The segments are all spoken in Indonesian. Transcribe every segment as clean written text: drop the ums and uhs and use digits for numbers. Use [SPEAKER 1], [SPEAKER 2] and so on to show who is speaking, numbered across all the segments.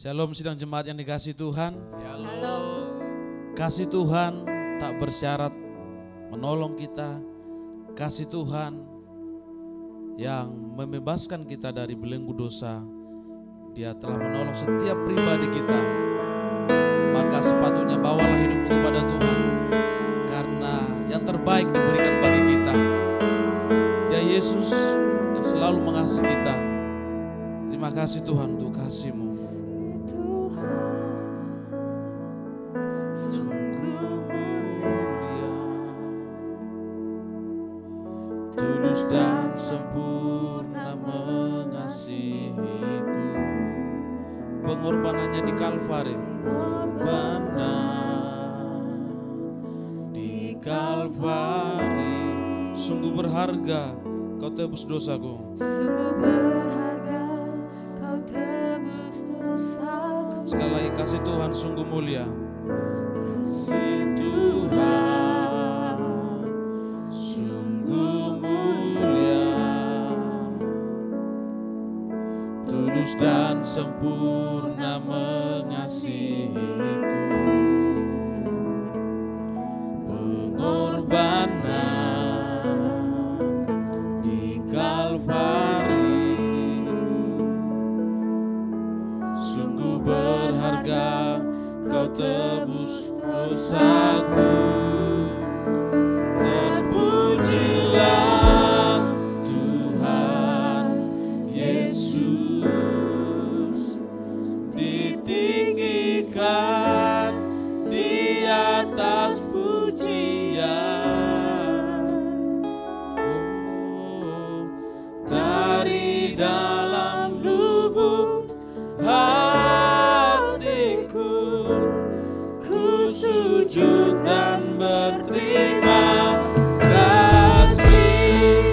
[SPEAKER 1] Shalom sidang jemaat yang dikasihi Tuhan.
[SPEAKER 2] Shalom.
[SPEAKER 1] Kasih Tuhan tak bersyarat menolong kita. Kasih Tuhan yang membebaskan kita dari belenggu dosa. Dia telah menolong setiap pribadi kita. Maka sepatutnya bawalah hidupmu kepada Tuhan, karena yang terbaik diberikan bagi kita. Dia Yesus yang selalu mengasihi kita. Terima kasih Tuhan untuk kasih-Mu. Tulus dan sempurna mengasihiku. Pengorbanannya di Kalvari, pengorbanan di Kalvari. Sungguh berharga Kau tebus dosaku.
[SPEAKER 2] Sungguh berharga Kau tebus dosaku.
[SPEAKER 1] Sekali lagi, kasih Tuhan sungguh mulia. Kasih Tuhan sungguh mulia, tulus dan sempurna mengasihiku. Pengorbanan di Kalvari, sungguh berharga Kau tebus dosaku. Terpujilah Tuhan Yesus, ditinggikan di atas pujian. Oh, dari dalam lubuk hatiku, ku sujud dan berterima kasih.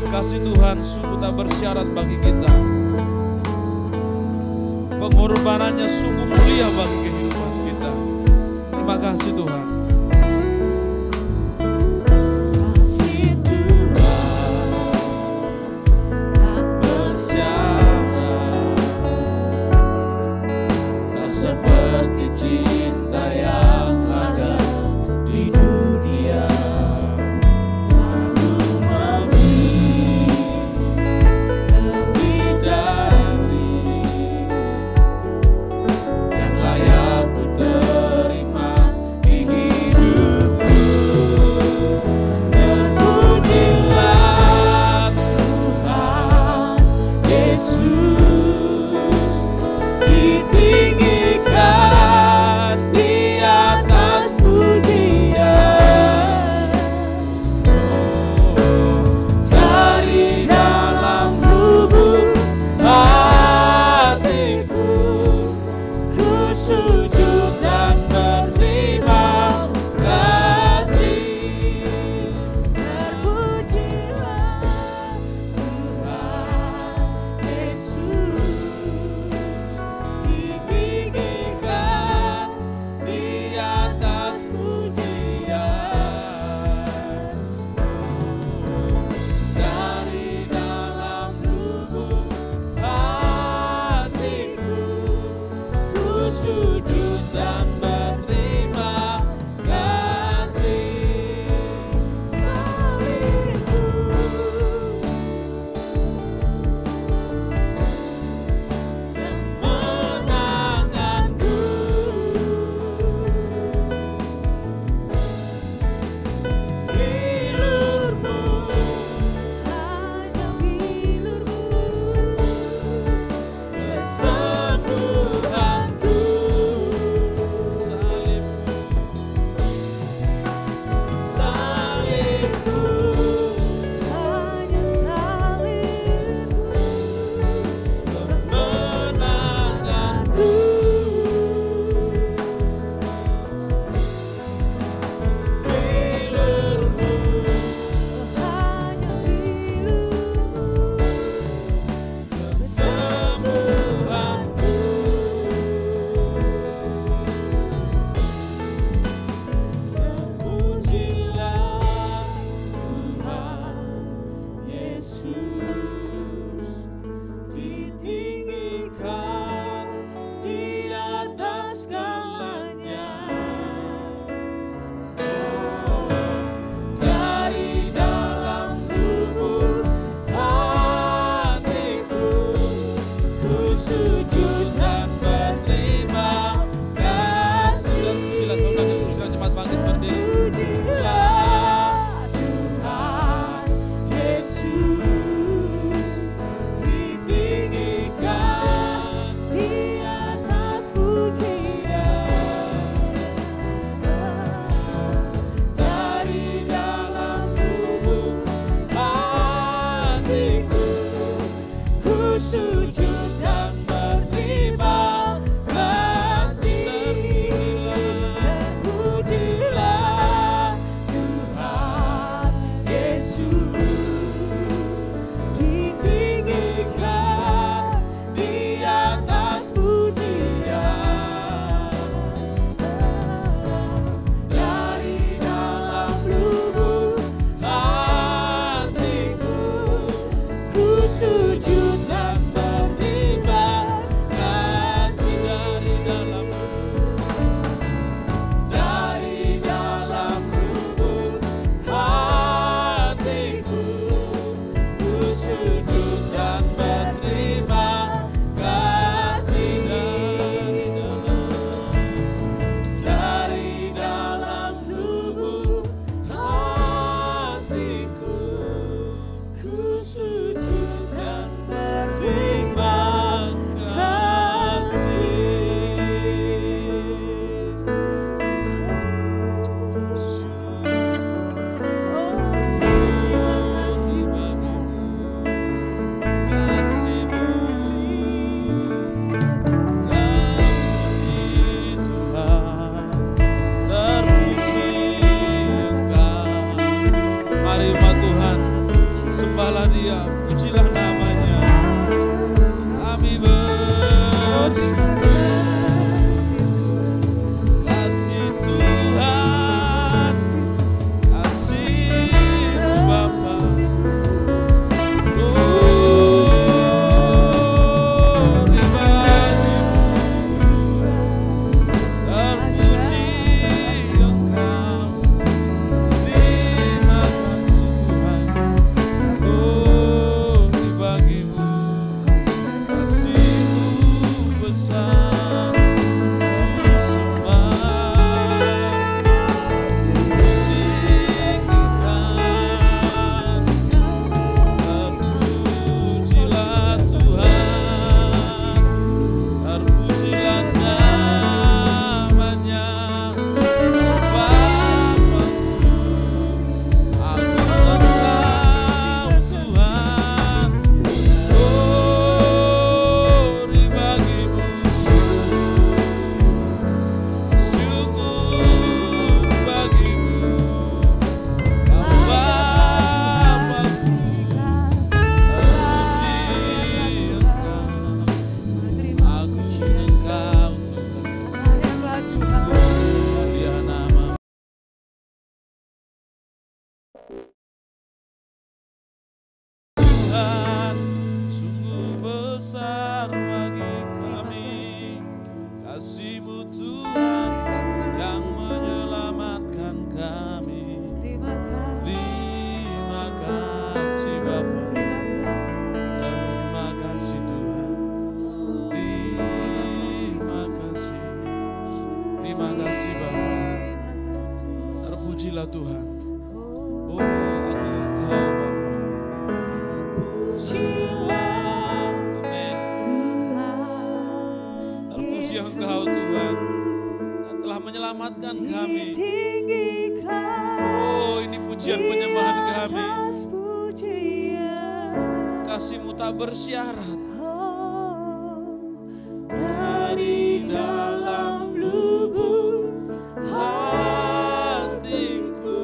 [SPEAKER 1] Kasih Tuhan sungguh tak bersyarat bagi kita. Pengorbanannya sungguh mulia bagi kehidupan kita. Terima kasih Tuhan. Kasih Tuhan tak bersyarat, tak seperti cinta yang ada di dunia. Selalu memberi lebih dari yang layak ku terima di hidupku. Terpujilah Tuhan Yesus, ditinggikan di atas pujian. Dari dalam lubuk hatiku, ku sujud dan berterima kasih. Terpujilah Tuhan Yesus, Terpujilah Tuhan. Oh, agung Engkau Bapa.
[SPEAKER 2] Terpujilah
[SPEAKER 1] Amin.
[SPEAKER 2] Tuhan.
[SPEAKER 1] Terpuji Engkau Tuhan yang telah menyelamatkan kami.
[SPEAKER 2] Ditinggikan
[SPEAKER 1] Oh, ini pujian penyembahan kami.
[SPEAKER 2] atas pujian.
[SPEAKER 1] Kasih-Mu tak bersyarat.
[SPEAKER 2] Dari dalam lubuk hatiku,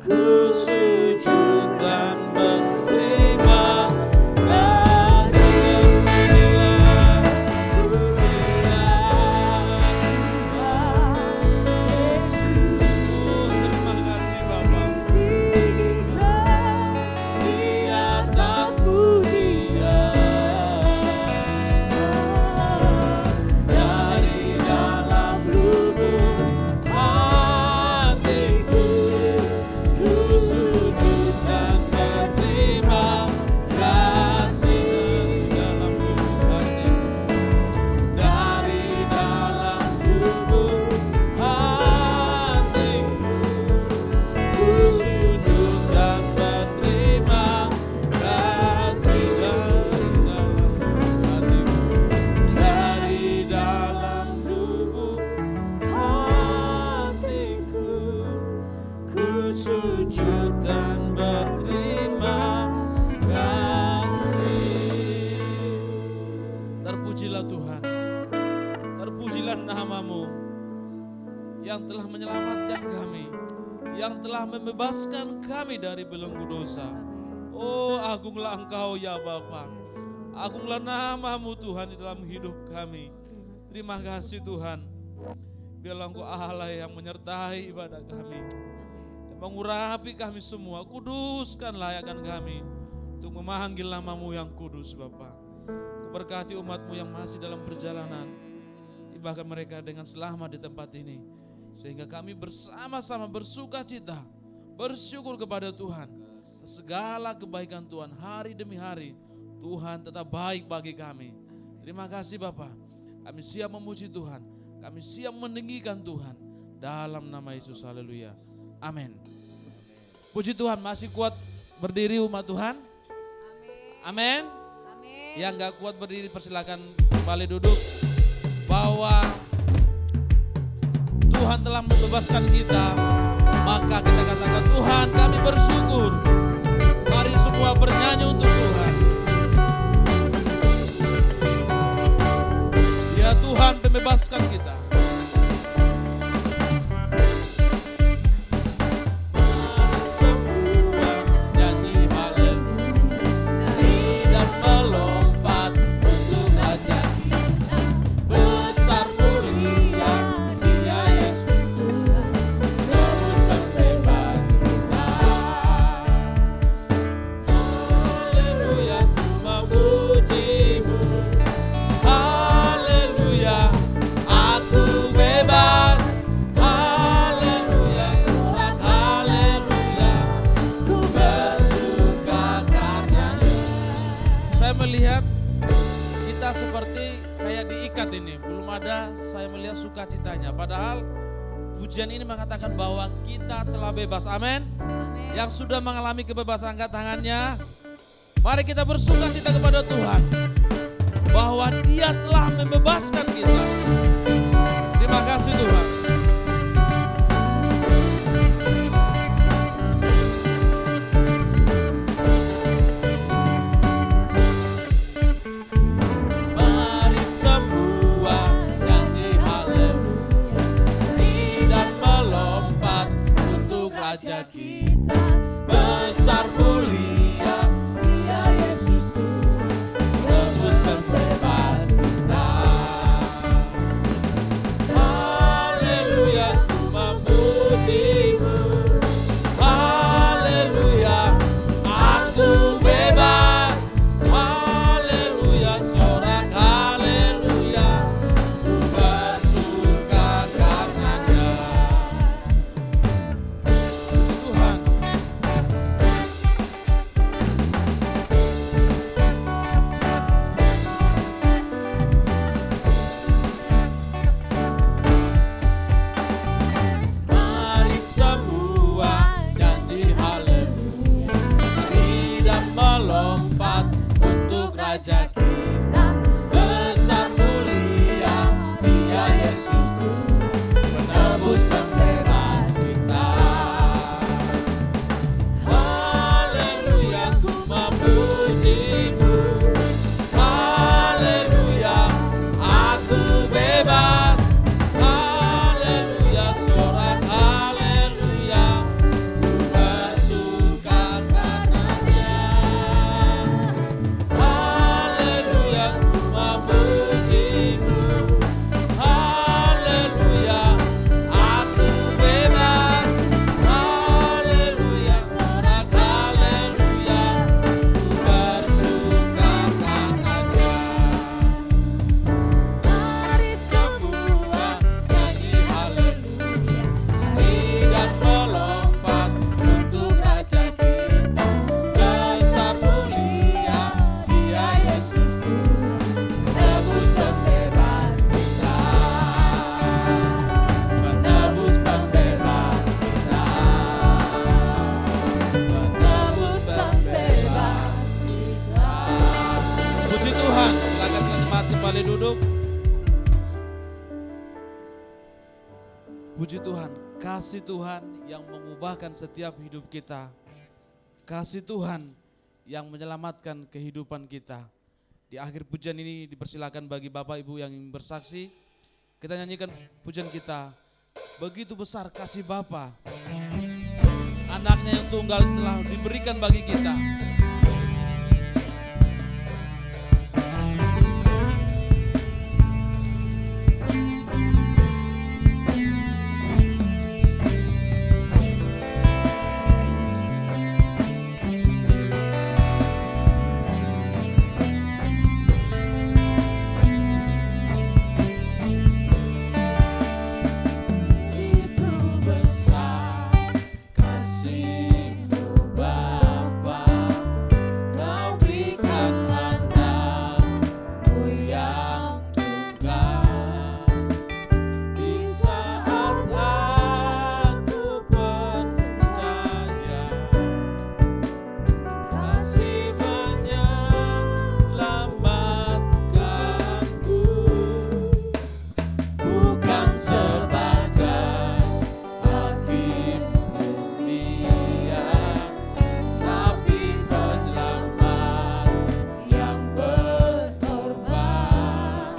[SPEAKER 2] ku sujud dan berterima kasih.
[SPEAKER 1] Terima kasih Bapa.
[SPEAKER 2] Di atas pujian. Dari dalam lubuk hatiku, ku sujud dan berterima kasih.
[SPEAKER 1] Dalam lubuk hatiku.
[SPEAKER 2] Dari dalam lubuk hatiku, ku sujud dan berterima kasih. Dari dalam lubuk hatiku, ku sujud dan berterima kasih.
[SPEAKER 1] Terpujilah Tuhan. Terpujilah nama-Mu yang telah menyelamatkan kami, yang telah membebaskan kami dari belenggu dosa. Oh, agunglah Engkau ya Bapa. Agunglah nama-Mu Tuhan di dalam hidup kami. Terima kasih Tuhan. Biarlah Engkau Allah yang menyertai ibadah kami, yang mengurapi kami semua. Kuduskan layakan kami untuk memanggil nama-Mu yang kudus Bapa. Berkati umat-Mu yang masih dalam perjalanan, tibakan mereka dengan selamat di tempat ini, sehingga kami bersama-sama bersuka cita, bersyukur kepada Tuhan. Segala kebaikan Tuhan hari demi hari, Tuhan tetap baik bagi kami. Terima kasih Bapa. Kami siap memuji Tuhan, kami siap meninggikan Tuhan dalam nama Yesus. Haleluya. Amin. Puji Tuhan, masih kuat berdiri umat Tuhan? Amin. Yang gak kuat berdiri persilakan kembali duduk. Bahwa Tuhan telah membebaskan kita, maka kita katakan Tuhan kami bersyukur. Mari semua bernyanyi untuk Tuhan. Ya Tuhan membebaskan kita. Melihat kita seperti kayak diikat ini, belum ada saya melihat sukacitanya. Padahal pujian ini mengatakan bahwa kita telah bebas. Amin. Yang sudah mengalami kebebasan angkat tangannya. Mari kita bersukacita kepada Tuhan bahwa Dia telah membebaskan kita. Terima kasih Tuhan.
[SPEAKER 2] Raja kita besar mulia, Dia Yesus Tuhan, tebus dan bebas kita. Raja kita, besar mulia Dia Yesusku, menebus pembebas kita. Haleluya, ku memuji-Mu. Haleluya, aku bebas. Haleluya, sorak haleluya, ku bersuka karenanya. Haleluya, ku memuji-Mu. Haleluya, aku bebas. Haleluya, sorak haleluya, ku bersuka karenanya. Mari semua nyanyi haleluya, nyanyi dan melompat untuk Raja kita, besar mulia Dia Yesusku, menebus pembebas kita, menebus pembebas kita, menebus pembebas kita.
[SPEAKER 1] Puji Tuhan, silakan jemaat kembali duduk. Puji Tuhan, kasih Tuhan yang mengubahkan setiap hidup kita. Kasih Tuhan yang menyelamatkan kehidupan kita. Di akhir pujian ini dipersilakan bagi Bapak Ibu yang ingin bersaksi. Kita nyanyikan pujian kita. Begitu besar kasih Bapa, anaknya yang tunggal telah diberikan bagi kita.
[SPEAKER 2] Itu besar kasih-Mu Bapa, Kau berikan anakmu yang tunggal. Di saat aku percaya, kasih menyelamatkanku, bukan sebagai hakim dunia, tapi penyelamat yang berkorban.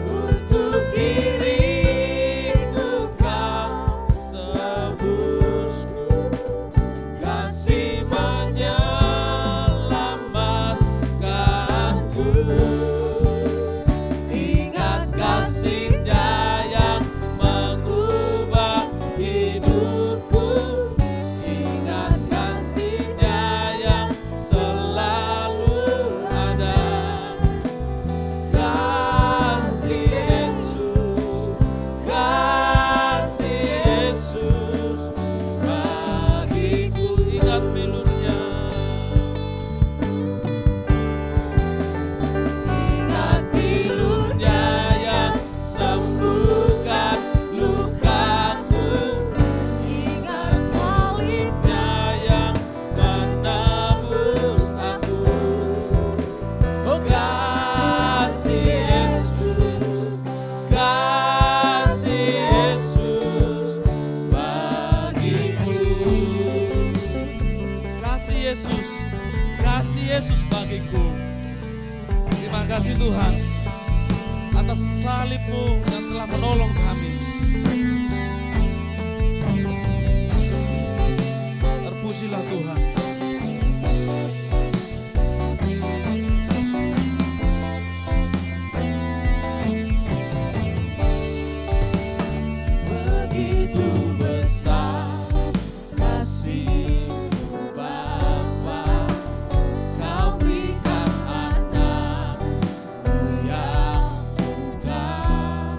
[SPEAKER 2] Untuk diriku Kau tebusku, kasih menyelamatkanku. Ingat kasih-Nya yang mengubah hidupku, ingat kasih-Nya yang selalu ada. Kasih Yesus bagiku, ingat pilurnya, ingat pilurnya yang sembuhkan lukaku, ingat salibnya yang menebus aku. Oh kasih Yesus bagiku. Kasih Yesus bagiku. Terima kasih Tuhan atas salib-Mu yang telah menolong kami. Terpujilah Tuhan. Begitu besar kasih-Mu Bapa, Kau berikan anakmu yang tunggal.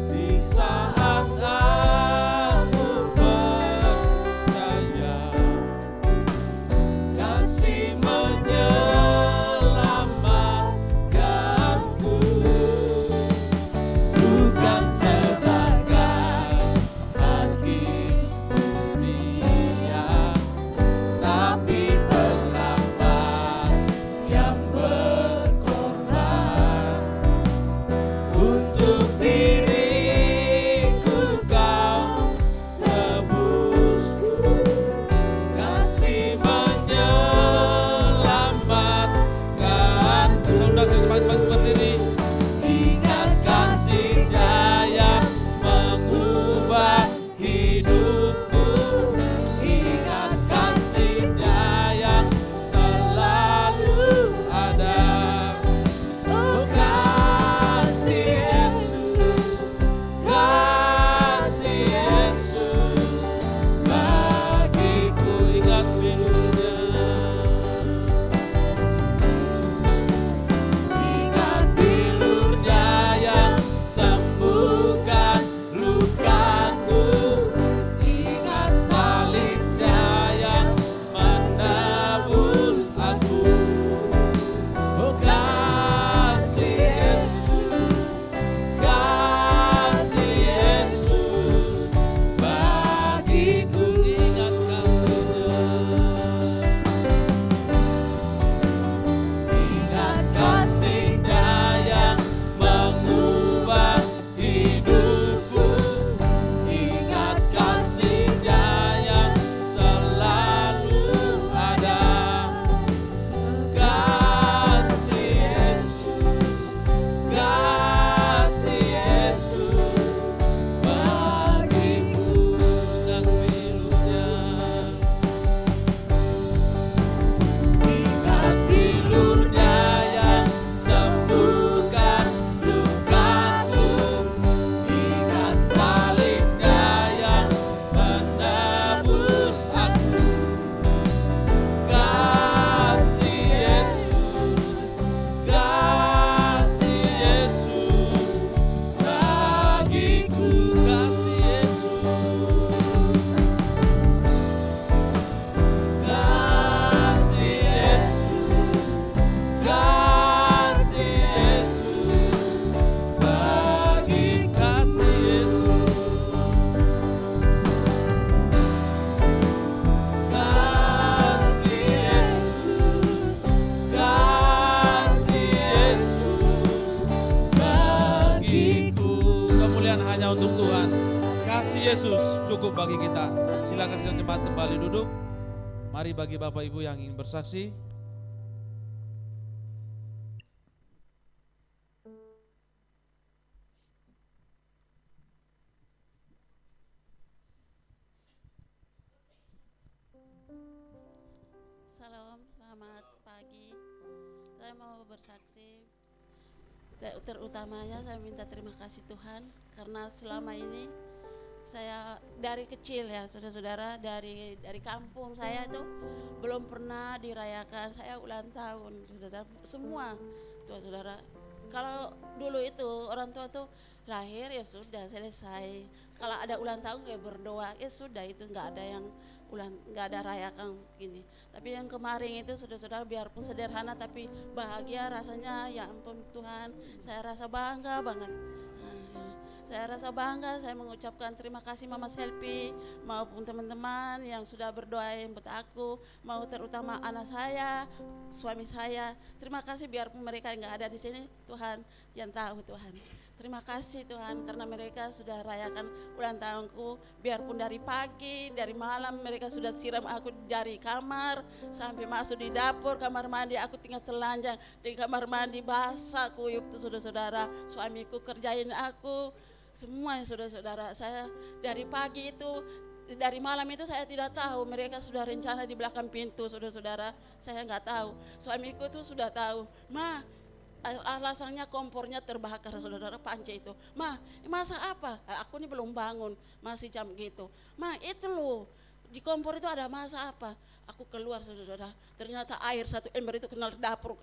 [SPEAKER 2] Di saat aku percaya,
[SPEAKER 1] berdiri. Ingat kasih-Nya yang mengubah hidupku. Ingat kasih-Nya yang selalu ada. Oh kasih Yesus, kasih Yesus, bagiku ingat pilu-Nya. Ingat pilu-Nya yang sembuhkan lukaku. Ingat salib-Nya yang menebus aku. Oh kasih Yesus, kasih Yesus, bagiku ingat kasih-Nya. Ingat kasih-Nya yang mengubah hidupku. Ingat kasih-Nya yang selalu ada. Kasih Yesus, kasih Yesus, bagiku ingat pilu-Nya. Ingat pilu-Nya yang sembuhkan lukaku. Ingat salib-Nya yang menebus aku. Kasih Yesus, kasih Yesus, bagiku kasih Yesus. Kasih Yesus, kasih Yesus, bagi kasih Yesus. Kasih Yesus, kasih Yesus, bagiku. Kemuliaan hanya untuk Tuhan. Kasih Yesus cukup bagi kita. Silakan sekalian jemaat kembali duduk. Mari bagi Bapak Ibu yang ingin bersaksi.
[SPEAKER 3] Salam, selamat pagi. Saya mau bersaksi. Terutamanya saya minta terima kasih Tuhan karena selama ini saya dari kecil ya saudara-saudara, dari kampung saya itu belum pernah dirayakan saya ulang tahun, saudara. Semua tuh saudara. Kalau dulu itu orang tua tuh lahir ya sudah selesai. Kalau ada ulang tahun kayak berdoa ya sudah, itu nggak ada rayakan gini. Tapi yang kemarin itu saudara-saudara, biarpun sederhana tapi bahagia rasanya, ya ampun Tuhan, saya rasa bangga banget. Saya rasa bangga, saya mengucapkan terima kasih Mama Selfie maupun teman-teman yang sudah berdoain buat aku, mau terutama anak saya, suami saya. Terima kasih, biarpun mereka nggak ada di sini, Tuhan yang tahu Tuhan. Terima kasih Tuhan karena mereka sudah rayakan ulang tahunku, biarpun dari pagi, dari malam mereka sudah siram aku dari kamar sampai masuk di dapur, kamar mandi, aku tinggal telanjang di kamar mandi basah kuyup tuh saudara-saudara. Suamiku kerjain aku, semua saudara-saudara. Saya dari pagi itu, dari malam itu saya tidak tahu, mereka sudah rencana di belakang pintu saudara-saudara. Saya nggak tahu, suamiku tuh sudah tahu. Ma, alasannya kompornya terbakar saudara, panci itu. Ma, masa apa? Aku ini belum bangun, masih jam gitu. Ma, itu loh, di kompor itu ada masa apa? Aku keluar saudara, ternyata air 1 ember itu kenal dapur,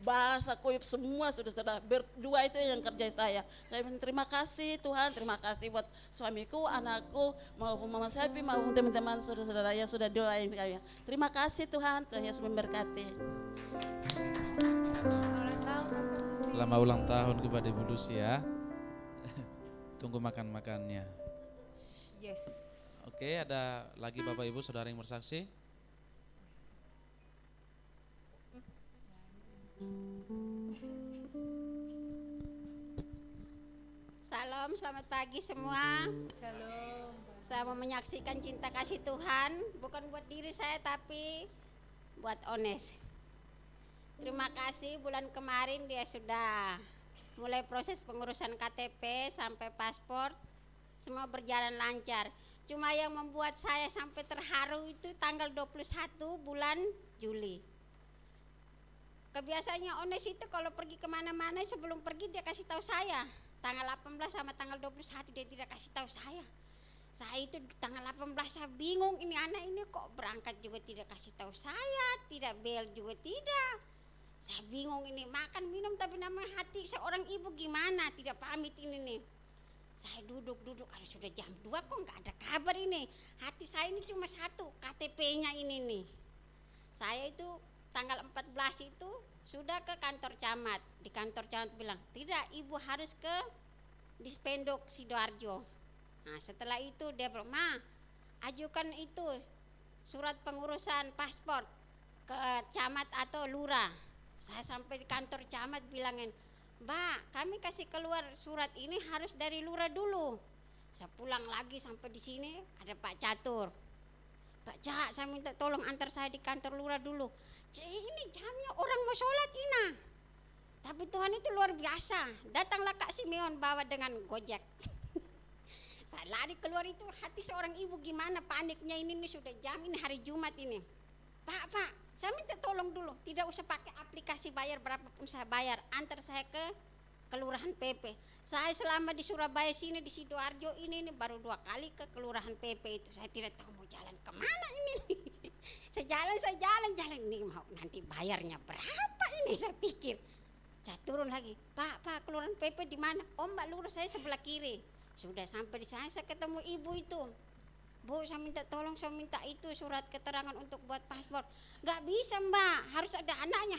[SPEAKER 3] basah kuyup semua saudara. Berdua itu yang kerja saya. Saya terima kasih Tuhan, terima kasih buat suamiku, anakku, maupun Mama Selfie, maupun teman-teman saudara-saudara yang sudah doain kalian. Terima kasih Tuhan, Tuhan Yesus memberkati.
[SPEAKER 1] Selamat ulang tahun kepada Ibu Lucy ya. Tunggu makan-makannya.
[SPEAKER 4] Yes.
[SPEAKER 1] Oke, ada lagi Bapak Ibu saudara yang bersaksi?
[SPEAKER 4] Salam, selamat pagi semua.
[SPEAKER 3] Shalom.
[SPEAKER 4] Saya mau menyaksikan cinta kasih Tuhan, bukan buat diri saya tapi buat Ones. Terima terima kasih bulan kemarin dia sudah mulai proses pengurusan KTP sampai paspor, semua berjalan lancar. Cuma yang membuat saya sampai terharu itu tanggal 21 bulan Juli. Kebiasaannya Ones itu kalau pergi kemana-mana sebelum pergi dia kasih tahu saya. Tanggal 18 sama tanggal 21 dia tidak kasih tahu saya. Saya itu tanggal 18 saya bingung, ini anak ini kok berangkat juga tidak kasih tahu saya, tidak bel juga tidak. Saya bingung ini makan minum tapi namanya hati seorang ibu gimana tidak pamit ini nih. Saya duduk harus sudah jam 2 kok nggak ada kabar ini. Hati saya ini cuma satu, KTP-nya ini nih. Saya itu tanggal 14 itu sudah ke kantor camat. Di kantor camat bilang, tidak ibu harus ke Dispendok Sidoarjo. Nah setelah itu dia bilang, ma ajukan itu surat pengurusan paspor ke camat atau lurah. Saya sampai di kantor camat bilangin, Mbak kami kasih keluar surat ini harus dari lurah dulu. Saya pulang lagi sampai di sini ada Pak Catur. Pak Cak saya minta tolong antar saya di kantor lurah dulu. Ini jamnya orang mau sholat Ina. Tapi Tuhan itu luar biasa. Datanglah Kak Simeon bawa dengan Gojek. Saya lari keluar itu hati seorang ibu gimana paniknya ini sudah jam ini hari Jumat ini. Pak saya minta tolong dulu, tidak usah pakai aplikasi bayar berapapun saya bayar, antar saya ke Kelurahan PP. Saya selama di Surabaya sini di Sidoarjo ini baru 2 kali ke Kelurahan PP itu. Saya tidak tahu mau jalan kemana ini. Saya jalan ini mau nanti bayarnya berapa ini saya pikir. Saya turun lagi, Pak Kelurahan PP di mana? Oh Mbak lurus saya sebelah kiri. Sudah sampai di sana saya ketemu ibu itu. Bu saya minta tolong, saya minta itu surat keterangan untuk buat paspor. Gak bisa Mbak, harus ada anaknya.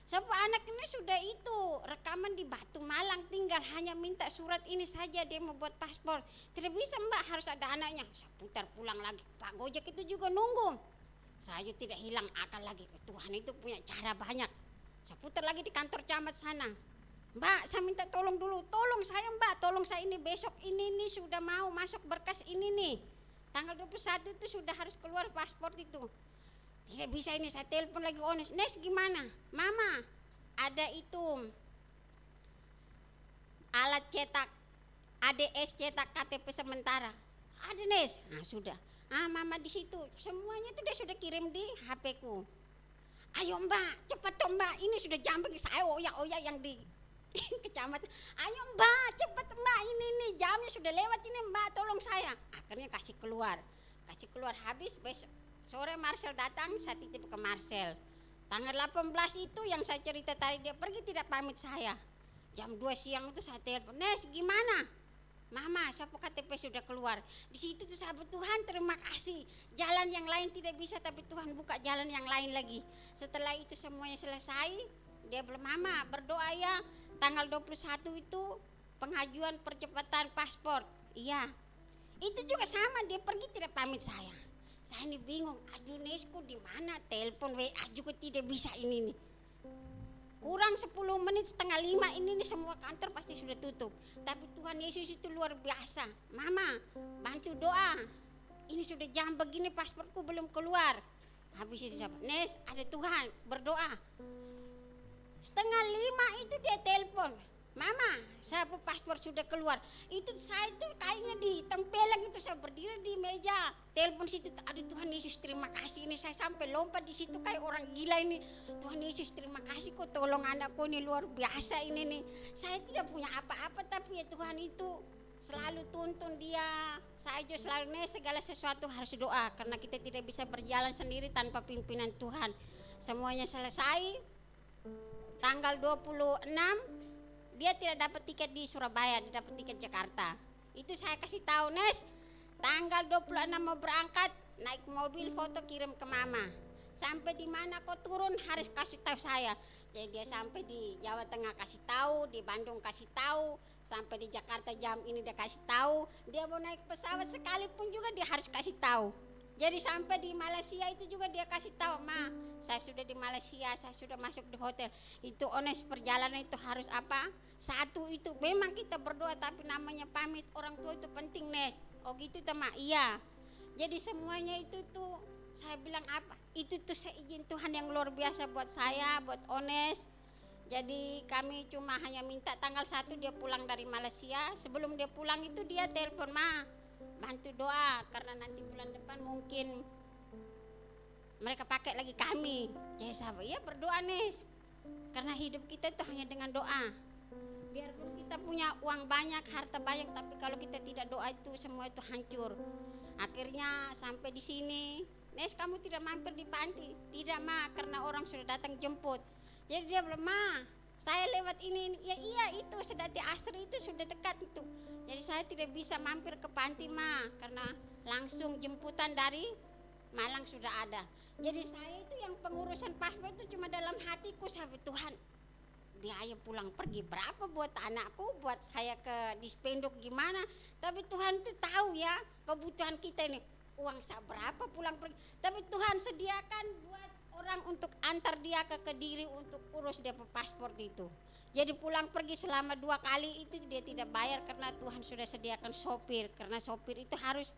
[SPEAKER 4] Sebab anak ini sudah itu rekaman di Batu Malang, tinggal hanya minta surat ini saja dia mau buat paspor. Tidak bisa Mbak, harus ada anaknya. Saya putar pulang lagi, Pak Gojek itu juga nunggu. Saya tidak hilang akal lagi, Tuhan itu punya cara banyak. Saya putar lagi di kantor camat sana. Mbak saya minta tolong dulu, tolong saya Mbak, tolong saya ini besok ini sudah mau masuk berkas ini nih. Tanggal 21 itu sudah harus keluar paspor itu. Tidak bisa ini, saya telepon lagi Ones. Nes gimana? Mama ada itu alat cetak, ADS cetak KTP sementara. Ada Nes? Nah sudah. Mama di situ. Semuanya itu dia sudah kirim di HP ku. Ayo Mbak, cepat dong Mbak. Ini sudah jam bagi saya oya yang di kecamatan. Ayo Mbak, cepat Mbak, ini jamnya sudah lewat ini Mbak, tolong saya. Akhirnya kasih keluar habis besok sore Marcel datang, saya titip ke Marcel. Tanggal 18 itu yang saya cerita tadi dia pergi tidak pamit saya. Jam 2 siang itu saya telepon, Nes gimana? Mama, siapa KTP sudah keluar. Di situ tuh sahabat Tuhan terima kasih. Jalan yang lain tidak bisa tapi Tuhan buka jalan yang lain lagi. Setelah itu semuanya selesai, dia bilang Mama berdoa ya. Tanggal 21 itu pengajuan percepatan paspor. Iya. Itu juga sama dia pergi tidak pamit saya. Saya ini bingung. Aduh Nesku di mana? Telepon WA juga tidak bisa ini nih. Kurang 10 menit setengah 5 ini nih semua kantor pasti sudah tutup. Tapi Tuhan Yesus itu luar biasa. Mama bantu doa. Ini sudah jam begini pasporku belum keluar. Habis itu siapa? Nes ada Tuhan berdoa. Setengah 5 itu dia telepon, Mama, saya paspor sudah keluar. Itu saya itu kayaknya di tempelang itu saya berdiri di meja, telepon situ. Aduh Tuhan Yesus terima kasih ini saya sampai lompat di situ kayak orang gila ini. Tuhan Yesus terima kasih kok tolong anakku ini luar biasa ini nih. Saya tidak punya apa-apa tapi ya Tuhan itu selalu tuntun dia. Saya juga selalu segala sesuatu harus doa karena kita tidak bisa berjalan sendiri tanpa pimpinan Tuhan. Semuanya selesai. Tanggal 26 dia tidak dapat tiket di Surabaya, dia dapat tiket Jakarta. Itu saya kasih tahu Nes, tanggal 26 mau berangkat, naik mobil foto kirim ke Mama. Sampai di mana kau turun harus kasih tahu saya. Jadi dia sampai di Jawa Tengah kasih tahu, di Bandung kasih tahu, sampai di Jakarta jam ini dia kasih tahu. Dia mau naik pesawat sekalipun juga dia harus kasih tahu. Jadi sampai di Malaysia itu juga dia kasih tahu, Ma, saya sudah di Malaysia, saya sudah masuk di hotel. Itu Ones perjalanan itu harus apa? Satu itu memang kita berdoa tapi namanya pamit orang tua itu penting Nes. Oh gitu teman, iya. Jadi semuanya itu tuh Saya bilang apa? Itu tuh seizin Tuhan yang luar biasa buat saya, buat Ones. Jadi kami cuma hanya minta tanggal 1 dia pulang dari Malaysia. Sebelum dia pulang itu dia telepon, Ma, bantu doa karena nanti bulan depan mungkin mereka pakai lagi kami. Jadi sahabat, ya berdoa Nes. Karena hidup kita itu hanya dengan doa. Biarpun kita punya uang banyak, harta banyak, tapi kalau kita tidak doa itu semua itu hancur. Akhirnya sampai di sini, Nes kamu tidak mampir di panti? Tidak Ma, karena orang sudah datang jemput. Jadi dia bilang, Ma, saya lewat ini. Ya iya itu sedati asri itu sudah dekat itu. Jadi saya tidak bisa mampir ke panti Ma, karena langsung jemputan dari Malang sudah ada. Jadi saya itu yang pengurusan paspor itu cuma dalam hatiku, sahabat Tuhan. Biaya pulang pergi berapa buat anakku, buat saya ke dispenduk gimana. Tapi Tuhan itu tahu ya kebutuhan kita ini. Uang berapa pulang pergi. Tapi Tuhan sediakan buat orang untuk antar dia ke Kediri untuk urus dia paspor itu. Jadi pulang pergi selama 2 kali itu dia tidak bayar karena Tuhan sudah sediakan sopir. Karena sopir itu harus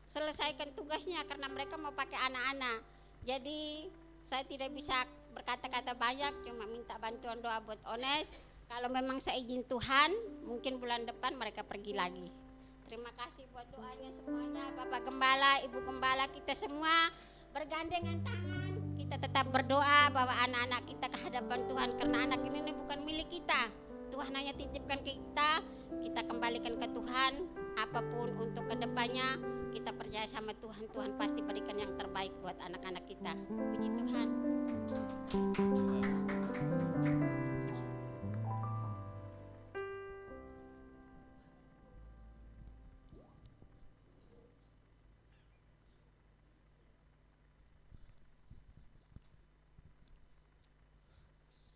[SPEAKER 4] selesaikan tugasnya karena mereka mau pakai anak-anak. Jadi saya tidak bisa berkata-kata banyak, cuma minta bantuan doa buat Ones. Kalau memang seizin Tuhan, mungkin bulan depan mereka pergi lagi. Terima kasih buat doanya semuanya, Bapak Gembala, Ibu Gembala, kita semua bergandengan tangan. Kita tetap berdoa bahwa anak-anak kita ke hadapan Tuhan, karena anak ini bukan milik kita. Tuhan hanya titipkan ke kita, kita kembalikan ke Tuhan. Apapun untuk kedepannya, kita percaya sama Tuhan. Tuhan pasti berikan yang terbaik buat anak-anak kita. Puji Tuhan.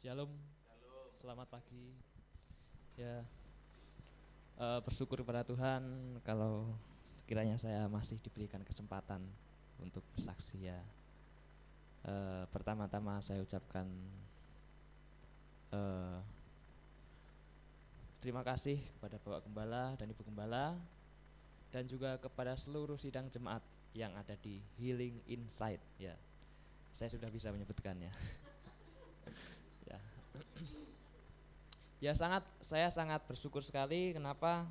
[SPEAKER 5] Shalom. Selamat pagi. Ya, bersyukur kepada Tuhan kalau sekiranya saya masih diberikan kesempatan untuk bersaksi ya. Pertama-tama saya ucapkan terima kasih kepada Bapak Gembala dan Ibu Gembala dan juga kepada seluruh sidang jemaat yang ada di Healing Insight ya. Saya sudah bisa menyebutkannya. Ya. Ya saya sangat bersyukur sekali kenapa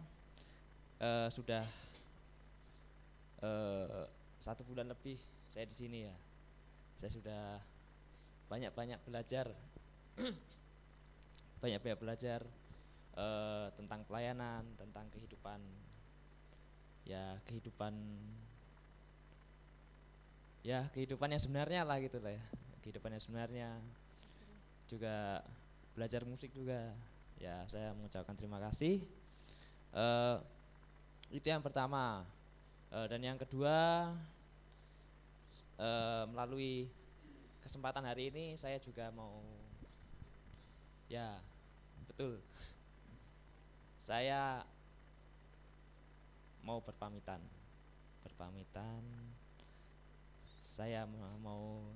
[SPEAKER 5] sudah 1 bulan lebih saya di sini ya. Saya sudah banyak-banyak belajar tentang pelayanan, tentang kehidupan yang sebenarnya lah gitu lah ya. Kehidupan yang sebenarnya, juga belajar musik juga. Ya, saya mengucapkan terima kasih. Itu yang pertama. Dan yang kedua, melalui kesempatan hari ini saya juga mau, ya betul, saya mau berpamitan. Saya mau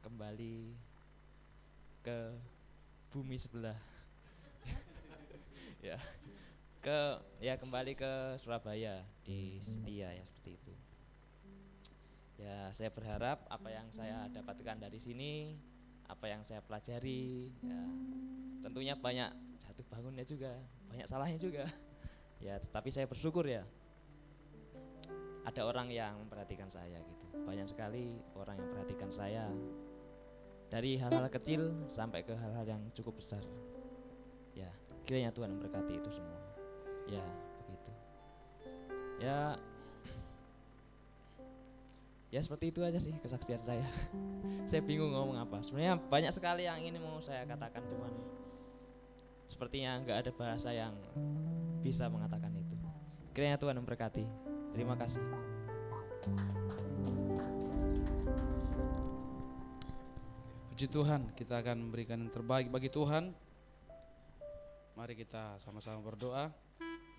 [SPEAKER 5] kembali ke bumi sebelah. Kembali ke Surabaya di Setia ya, seperti itu. Ya, saya berharap apa yang saya dapatkan dari sini, apa yang saya pelajari, ya tentunya banyak jatuh bangunnya juga, banyak salahnya juga. Ya, tetapi saya bersyukur ya. Ada orang yang memperhatikan saya gitu. Banyak sekali orang yang memperhatikan saya. Dari hal-hal kecil sampai ke hal-hal yang cukup besar. Ya, kiranya Tuhan memberkati itu semua. Ya, begitu. Ya seperti itu aja sih kesaksian saya. Saya bingung ngomong apa. Sebenarnya banyak sekali yang ini mau saya katakan, cuman sepertinya nggak ada bahasa yang bisa mengatakan itu. Kiranya Tuhan memberkati. Terima kasih.
[SPEAKER 1] Puji Tuhan, kita akan memberikan yang terbaik bagi Tuhan. Mari kita sama-sama berdoa.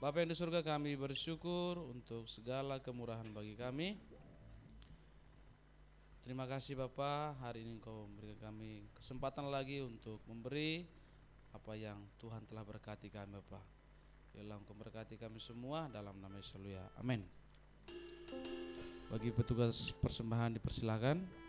[SPEAKER 1] Bapa yang di surga, kami bersyukur untuk segala kemurahan bagi kami. Terima kasih Bapa, hari ini Engkau memberikan kami kesempatan lagi untuk memberi apa yang Tuhan telah berkati kami Bapa. Biarlah Engkau berkati kami semua dalam nama Yesus. Amin. Bagi petugas persembahan dipersilakan.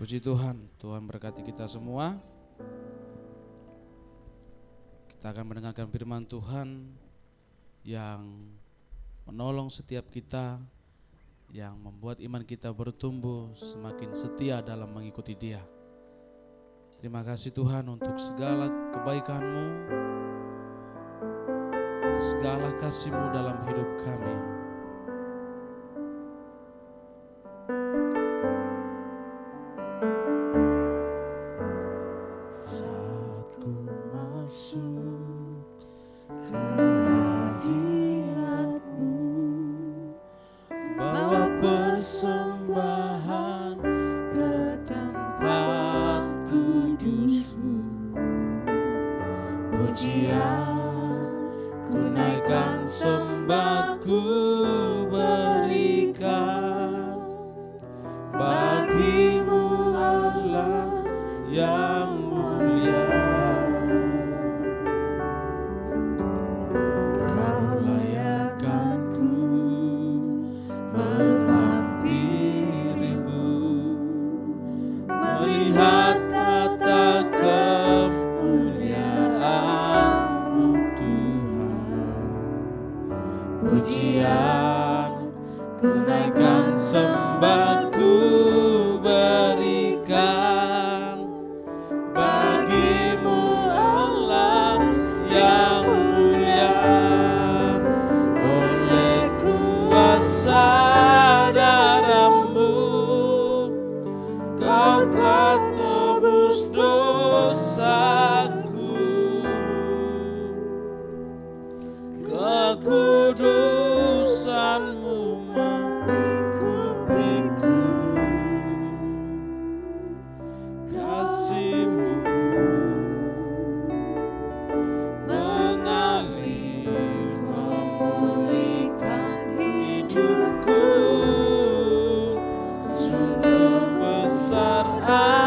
[SPEAKER 1] Puji Tuhan, Tuhan berkati kita semua. Kita akan mendengarkan firman Tuhan yang menolong setiap kita, yang membuat iman kita bertumbuh semakin setia dalam mengikuti Dia. Terima kasih Tuhan untuk segala kebaikan-Mu, segala kasih-Mu dalam hidup kami.
[SPEAKER 2] Sungguh besar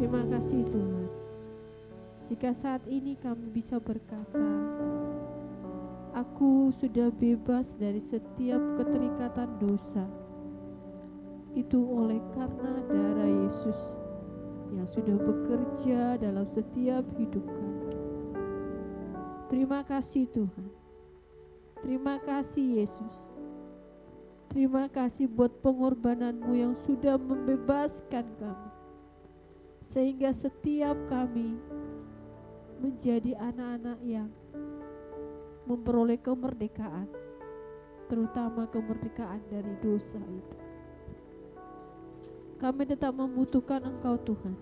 [SPEAKER 6] Terima kasih Tuhan. Jika saat ini kami bisa berkata, aku sudah bebas dari setiap keterikatan dosa, itu oleh karena darah Yesus yang sudah bekerja dalam setiap hidup kami. Terima kasih Tuhan. Terima kasih Yesus. Terima kasih buat pengorbanan-Mu yang sudah membebaskan kami, sehingga setiap kami menjadi anak-anak yang memperoleh kemerdekaan, terutama kemerdekaan dari dosa itu. Kami tetap membutuhkan Engkau Tuhan.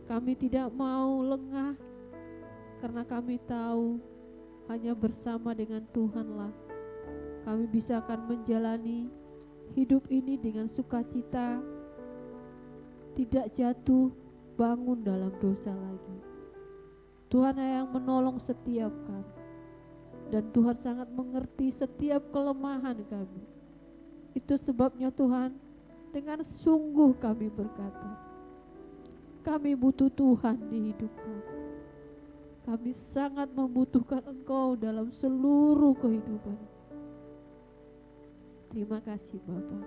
[SPEAKER 6] Kami tidak mau lengah, karena kami tahu hanya bersama dengan Tuhanlah kami bisa akan menjalani hidup ini dengan sukacita, tidak jatuh bangun dalam dosa lagi. Tuhan yang menolong setiap kami, dan Tuhan sangat mengerti setiap kelemahan kami. Itu sebabnya Tuhan, dengan sungguh kami berkata, kami butuh Tuhan di hidup kami. Kami sangat membutuhkan Engkau dalam seluruh kehidupan. Terima kasih Bapa.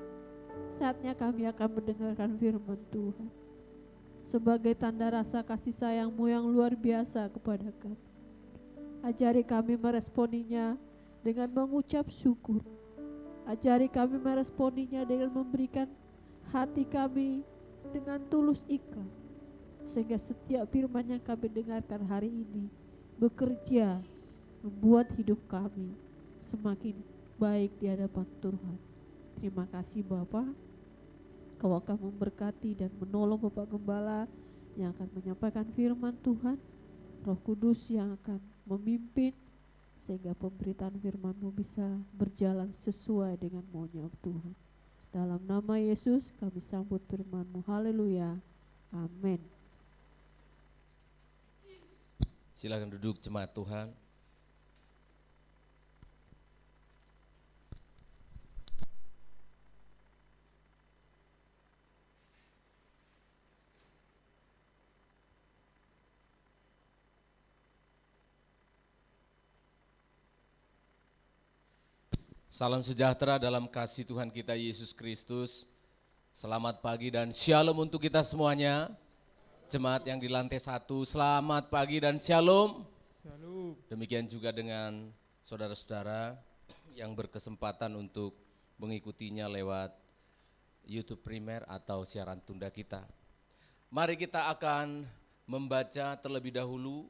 [SPEAKER 6] Saatnya kami akan mendengarkan firman Tuhan sebagai tanda rasa kasih sayang-Mu yang luar biasa kepada kami. Ajari kami meresponinya dengan mengucap syukur. Ajari kami meresponinya dengan memberikan hati kami dengan tulus ikhlas, sehingga setiap firman yang kami dengarkan hari ini bekerja membuat hidup kami semakin baik di hadapan Tuhan. Terima kasih Bapa. Kau akan memberkati dan menolong Bapak Gembala yang akan menyampaikan firman Tuhan, Roh Kudus yang akan memimpin, sehingga pemberitaan firman-Mu bisa berjalan sesuai dengan maunya Tuhan. Dalam nama Yesus kami sambut firman-Mu. Haleluya. Amin.
[SPEAKER 7] Silakan duduk jemaat Tuhan. Salam sejahtera dalam kasih Tuhan kita Yesus Kristus. Selamat pagi dan shalom untuk kita semuanya. Jemaat yang di lantai 1, selamat pagi dan shalom.
[SPEAKER 8] Shalom.
[SPEAKER 7] Demikian juga dengan saudara-saudara yang berkesempatan untuk mengikutinya lewat YouTube Primer atau siaran tunda kita. Mari kita akan membaca terlebih dahulu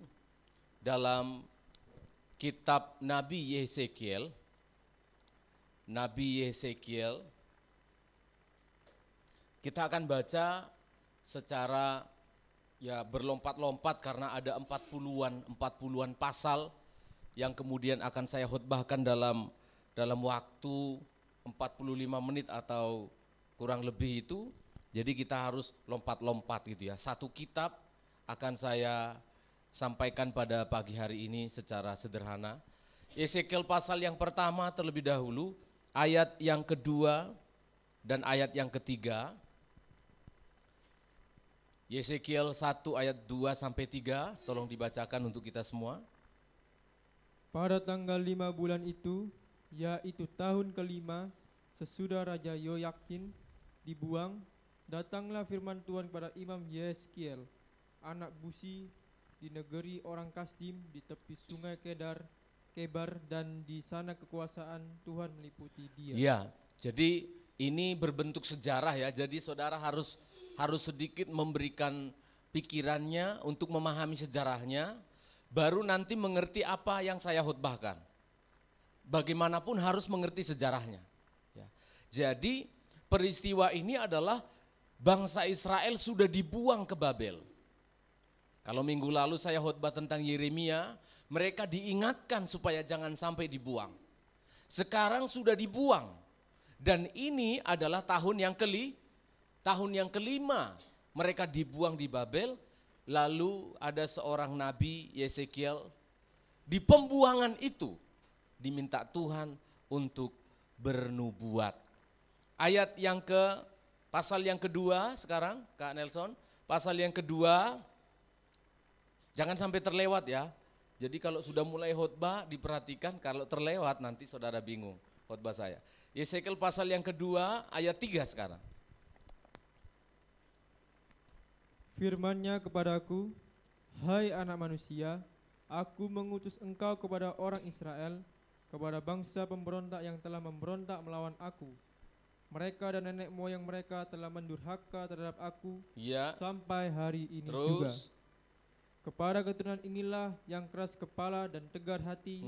[SPEAKER 7] dalam kitab Nabi Yesekiel. Nabi Yesekiel, kita akan baca secara berlompat-lompat karena ada 40-an pasal yang kemudian akan saya khotbahkan dalam waktu 45 menit atau kurang lebih itu. Jadi kita harus lompat-lompat gitu ya. Satu kitab akan saya sampaikan pada pagi hari ini secara sederhana. Yesekiel pasal yang pertama terlebih dahulu, ayat yang kedua dan ayat yang ketiga. Yesekiel 1 ayat 2 sampai 3, tolong dibacakan untuk kita semua.
[SPEAKER 8] Pada tanggal 5 bulan itu, yaitu tahun kelima, sesudah Raja Yoyakin dibuang, datanglah firman Tuhan kepada Imam Yeskiel, anak Busi, di negeri orang Kasdim, di tepi sungai Kebar, dan di sana kekuasaan Tuhan meliputi dia.
[SPEAKER 7] Ya, jadi ini berbentuk sejarah ya. Jadi saudara harus sedikit memberikan pikirannya untuk memahami sejarahnya, baru nanti mengerti apa yang saya khotbahkan. Bagaimanapun harus mengerti sejarahnya. Ya. Jadi peristiwa ini adalah bangsa Israel sudah dibuang ke Babel. Kalau minggu lalu saya khotbah tentang Yeremia, mereka diingatkan supaya jangan sampai dibuang. Sekarang sudah dibuang. Dan ini adalah tahun yang kelima mereka dibuang di Babel. Lalu ada seorang nabi Yesekiel. Di pembuangan itu diminta Tuhan untuk bernubuat. Pasal yang kedua sekarang Kak Nelson. pasal yang kedua, jangan sampai terlewat ya. Jadi kalau sudah mulai khotbah diperhatikan, kalau terlewat nanti saudara bingung khotbah saya. Yesekiel pasal yang kedua ayat 3 sekarang.
[SPEAKER 8] Firman-Nya kepadaku, hai anak manusia, aku mengutus engkau kepada orang Israel, kepada bangsa pemberontak yang telah memberontak melawan aku. Mereka dan nenek moyang mereka telah mendurhaka terhadap aku sampai hari ini juga. Kepada keturunan inilah yang keras kepala dan tegar hati,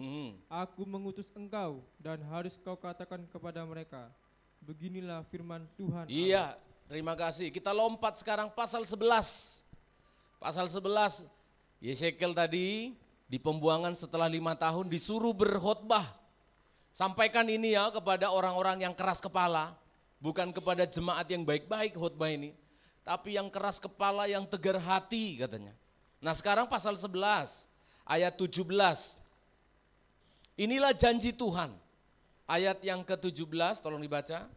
[SPEAKER 8] aku mengutus engkau dan harus kau katakan kepada mereka, beginilah firman Tuhan.
[SPEAKER 7] Iya, terima kasih. Kita lompat sekarang pasal 11. Pasal 11, Yesekiel tadi di pembuangan setelah 5 tahun disuruh berkhotbah. Sampaikan ini ya kepada orang-orang yang keras kepala, bukan kepada jemaat yang baik-baik khotbah ini, tapi yang keras kepala, yang tegar hati katanya. Nah sekarang pasal 11 ayat 17. Inilah janji Tuhan. Ayat yang ke-17 tolong dibaca.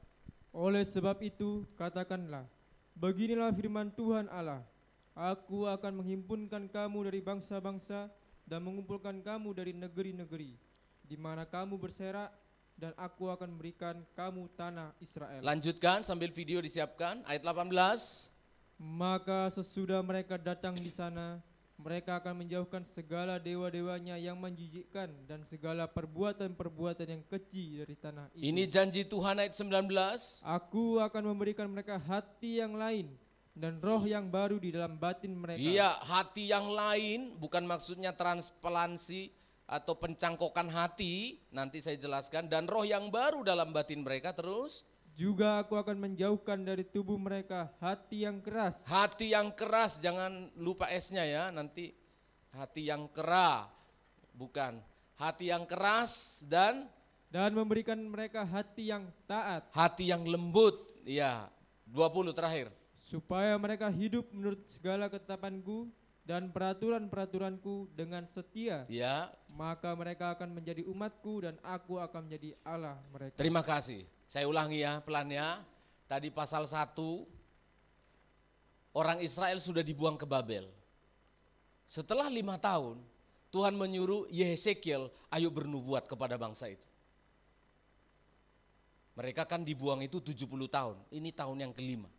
[SPEAKER 8] Oleh sebab itu katakanlah, beginilah firman Tuhan Allah, aku akan menghimpunkan kamu dari bangsa-bangsa dan mengumpulkan kamu dari negeri-negeri, di mana kamu berserak, dan aku akan memberikan kamu tanah Israel.
[SPEAKER 7] Lanjutkan sambil video disiapkan, ayat 18.
[SPEAKER 8] Maka sesudah mereka datang di sana, mereka akan menjauhkan segala dewa-dewanya yang menjijikkan dan segala perbuatan-perbuatan yang keji dari tanah itu.
[SPEAKER 7] Ini janji Tuhan ayat 19.
[SPEAKER 8] Aku akan memberikan mereka hati yang lain dan roh yang baru di dalam batin mereka.
[SPEAKER 7] Iya, hati yang lain bukan maksudnya transplantasi atau pencangkokan hati, nanti saya jelaskan, dan roh yang baru dalam batin mereka. Terus
[SPEAKER 8] juga aku akan menjauhkan dari tubuh mereka hati yang keras.
[SPEAKER 7] Hati yang keras, jangan lupa S-nya ya, nanti hati yang kera, bukan. Hati yang keras dan
[SPEAKER 8] memberikan mereka hati yang taat.
[SPEAKER 7] Hati yang lembut, ya 20 terakhir.
[SPEAKER 8] Supaya mereka hidup menurut segala ketetapanku dan peraturan-peraturanku dengan setia.
[SPEAKER 7] Ya.
[SPEAKER 8] Maka mereka akan menjadi umatku dan aku akan menjadi Allah mereka.
[SPEAKER 7] Terima kasih. Saya ulangi ya pelan ya. Tadi pasal 1, orang Israel sudah dibuang ke Babel. Setelah 5 tahun, Tuhan menyuruh Yesekiel, ayo bernubuat kepada bangsa itu. Mereka kan dibuang itu 70 tahun, ini tahun yang kelima.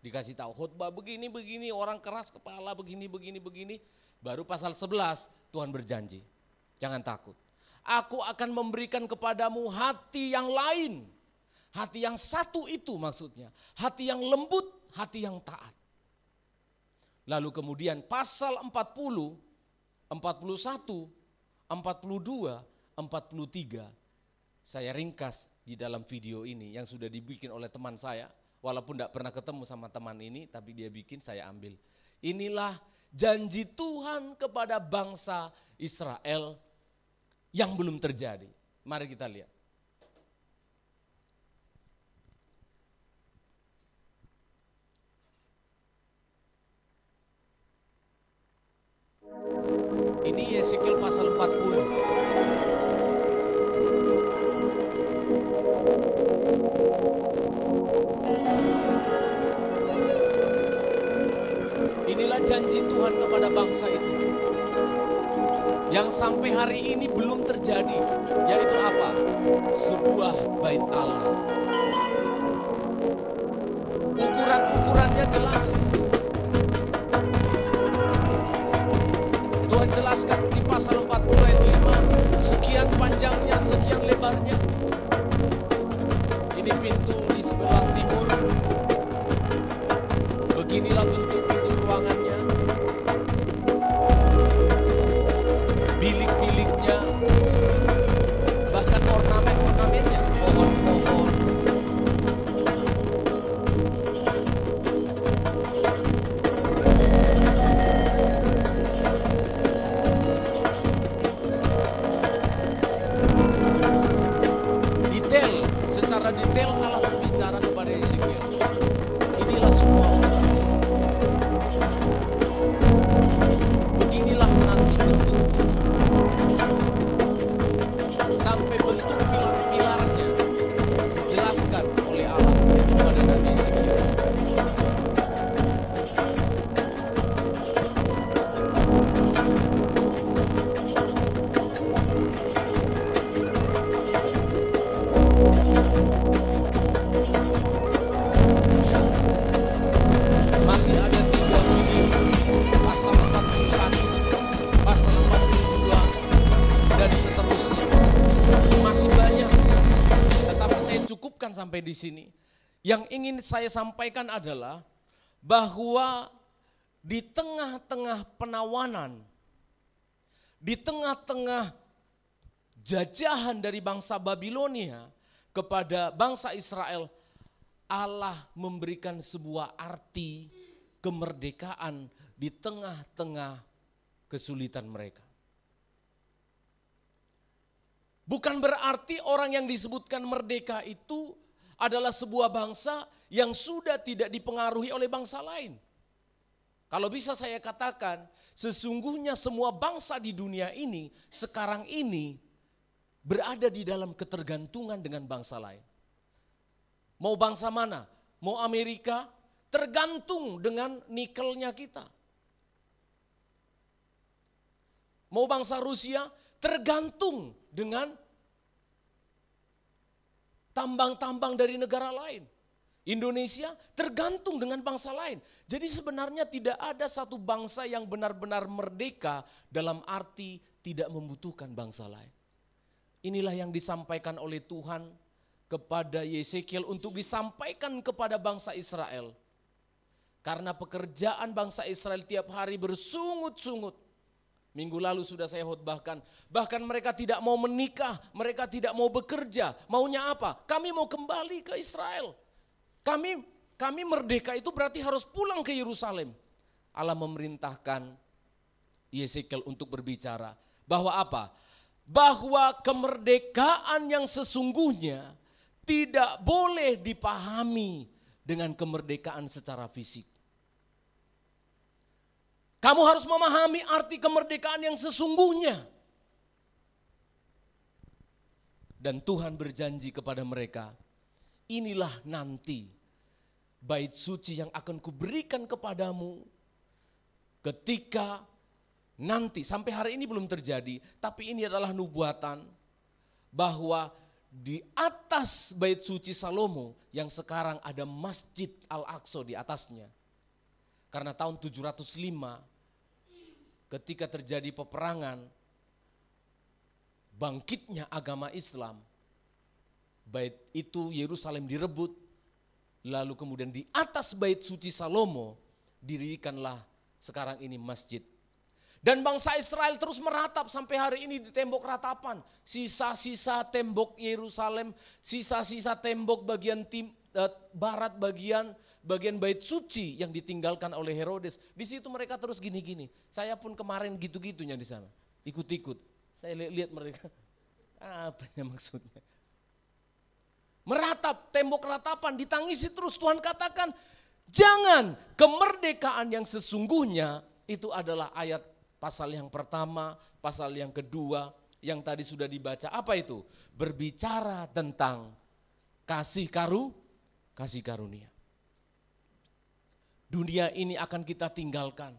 [SPEAKER 7] Dikasih tahu khotbah begini, orang keras kepala begini. Baru pasal 11 Tuhan berjanji, jangan takut. Aku akan memberikan kepadamu hati yang lain. Hati yang satu itu maksudnya, hati yang lembut, hati yang taat. Lalu kemudian pasal 40, 41, 42, 43, saya ringkas di dalam video ini yang sudah dibikin oleh teman saya. Walaupun tidak pernah ketemu sama teman ini, tapi dia bikin, saya ambil. Inilah janji Tuhan kepada bangsa Israel yang belum terjadi. Mari kita lihat. Ini Yesekiel pasal 40. Inilah janji Tuhan kepada bangsa itu yang sampai hari ini belum terjadi, yaitu apa? Sebuah bait Allah. Ukuran-ukurannya jelas. Tuhan jelaskan di pasal 40 ayat 5, sekian panjangnya, sekian lebarnya. Ini pintu di sebelah timur. Beginilah bentuk pintu ruangannya. Bilik-biliknya, bahkan ornamen-ornamennya, pohon-pohon. Secara detail Allah berbicara kepada Yesekiel. Inilah semua ukuran. sampai di sini. Yang ingin saya sampaikan adalah bahwa di tengah-tengah penawanan, di tengah-tengah jajahan dari bangsa Babilonia kepada bangsa Israel, Allah memberikan sebuah arti kemerdekaan di tengah-tengah kesulitan mereka. Bukan berarti orang yang disebutkan merdeka itu adalah sebuah bangsa yang sudah tidak dipengaruhi oleh bangsa lain. Kalau bisa saya katakan, sesungguhnya semua bangsa di dunia ini sekarang ini berada di dalam ketergantungan dengan bangsa lain. Mau bangsa mana? Mau Amerika? Tergantung dengan nikelnya kita. Mau bangsa Rusia? Tergantung dengan tambang-tambang dari negara lain. Indonesia tergantung dengan bangsa lain. Jadi sebenarnya tidak ada satu bangsa yang benar-benar merdeka dalam arti tidak membutuhkan bangsa lain. Inilah yang disampaikan oleh Tuhan kepada Yesekiel untuk disampaikan kepada bangsa Israel. Karena pekerjaan bangsa Israel tiap hari bersungut-sungut. Minggu lalu sudah saya khotbahkan, bahkan mereka tidak mau menikah, mereka tidak mau bekerja. Maunya apa? Kami mau kembali ke Israel. Kami merdeka itu berarti harus pulang ke Yerusalem. Allah memerintahkan Yesekiel untuk berbicara bahwa apa? Bahwa kemerdekaan yang sesungguhnya tidak boleh dipahami dengan kemerdekaan secara fisik. Kamu harus memahami arti kemerdekaan yang sesungguhnya. Dan Tuhan berjanji kepada mereka, inilah nanti bait suci yang akan kuberikan kepadamu ketika nanti, sampai hari ini belum terjadi, tapi ini adalah nubuatan bahwa di atas bait suci Salomo yang sekarang ada Masjid Al-Aqsa di atasnya. Karena tahun 705 ketika terjadi peperangan, bangkitnya agama Islam, bait itu Yerusalem direbut, lalu kemudian di atas bait suci Salomo didirikanlah sekarang ini masjid. Dan bangsa Israel terus meratap sampai hari ini di tembok ratapan. Sisa-sisa tembok Yerusalem, sisa-sisa tembok bagian barat, bagian bait suci yang ditinggalkan oleh Herodes. Di situ mereka terus gini-gini. Saya pun kemarin gitu-gitunya di sana. Ikut-ikut. Saya lihat mereka. Apanya maksudnya? Meratap, tembok ratapan, ditangisi terus. Tuhan katakan, jangan, kemerdekaan yang sesungguhnya itu adalah ayat pasal yang pertama, pasal yang kedua, yang tadi sudah dibaca. Apa itu? Berbicara tentang kasih karunia. Dunia ini akan kita tinggalkan.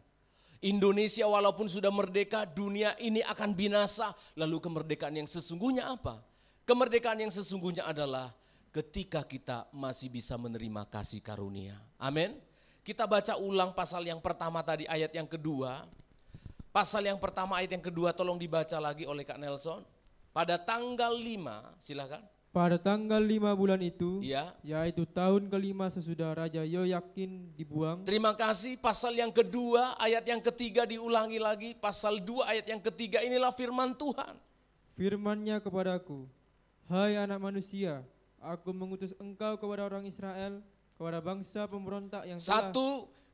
[SPEAKER 7] Indonesia walaupun sudah merdeka, dunia ini akan binasa. Lalu kemerdekaan yang sesungguhnya apa? Kemerdekaan yang sesungguhnya adalah ketika kita masih bisa menerima kasih karunia. Amin. Kita baca ulang pasal yang pertama tadi, ayat yang kedua. Pasal yang pertama ayat yang kedua tolong dibaca lagi oleh Kak Nelson. Pada tanggal 5, silakan.
[SPEAKER 8] Pada tanggal 5 bulan itu,
[SPEAKER 7] Ya.
[SPEAKER 8] yaitu tahun kelima sesudah Raja Yoyakin dibuang.
[SPEAKER 7] Terima kasih. Pasal yang kedua, ayat yang ketiga diulangi lagi. Pasal 2 ayat yang ketiga, inilah firman Tuhan.
[SPEAKER 8] Firman-Nya kepadaku, hai anak manusia, aku mengutus engkau kepada orang Israel, kepada bangsa pemberontak